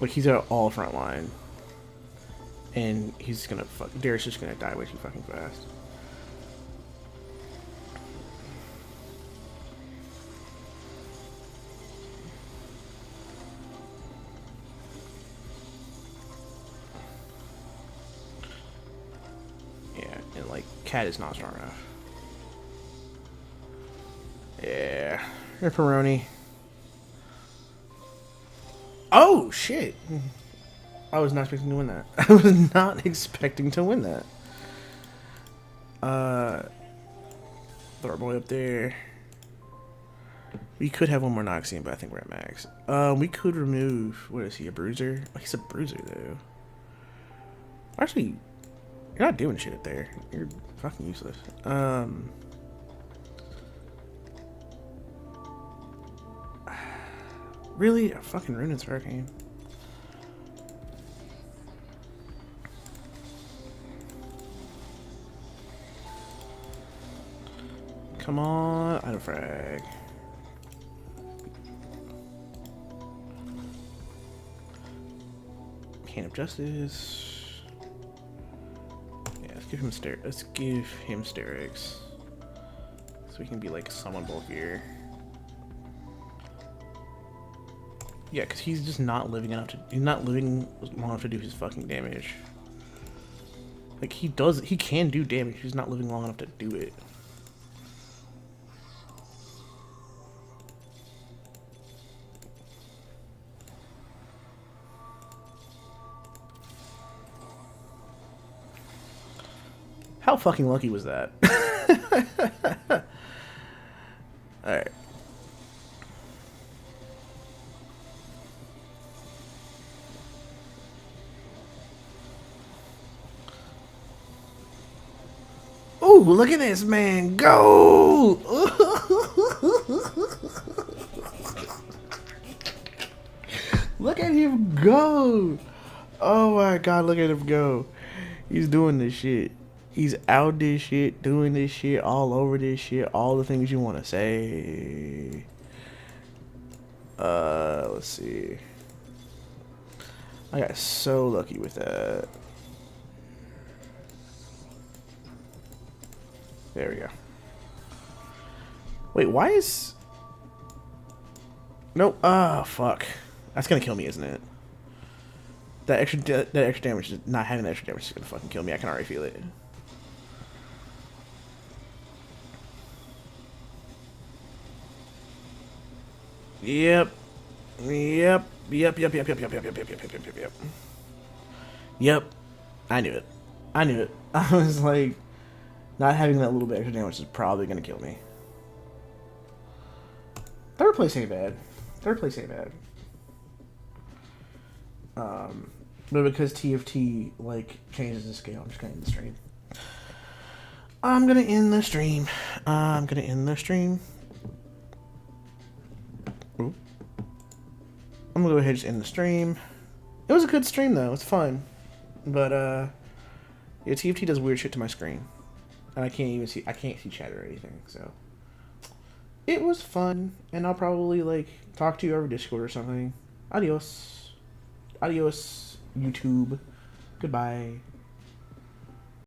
Like, he's at all front line. And he's gonna fuck. Darius is just gonna die way too fucking fast. Yeah, and like, Cat is not strong enough. Yeah, Ripperoni. Oh shit! I was not expecting to win that. I was not expecting to win that. Throw our boy up there. We could have one more Noxian, but I think we're at max. We could remove. What is he? A bruiser? Oh, he's a bruiser though. Actually, you're not doing shit up there. You're fucking useless. Really? A fucking Ruinous Hurricane? Come on, Item Frag. Can of Justice. Yeah, let's give him Sterix. So we can be like somewhat bulkier. Yeah, because he's just not living enough to. He's not living long enough to do his fucking damage. Like, he can do damage, he's not living long enough to do it. How fucking lucky was that? Alright. Ooh, look at this man go! Look at him go! Oh my god, look at him go. He's doing this shit. He's out this shit, doing this shit, all over this shit, all the things you want to say. Let's see. I got so lucky with that. There we go. Wait, why is... Nope. Ah, fuck. That's gonna kill me, isn't it? That extra damage, not having that extra damage is gonna fucking kill me. I can already feel it. Yep. Yep. Yep. I knew it. I knew it. I was like, not having that little bit extra damage is probably gonna kill me. Third place ain't bad. Third place ain't bad. But because TFT like changes the scale, I'm just gonna end the stream. I'm gonna end the stream. I'm gonna end the stream. Ooh. I'm gonna go ahead and just end the stream. It was a good stream though. It's fun, but yeah, TFT does weird shit to my screen, and I can't see chat or anything. So it was fun, and I'll probably like talk to you over Discord or something. Adios. Adios, YouTube. Goodbye.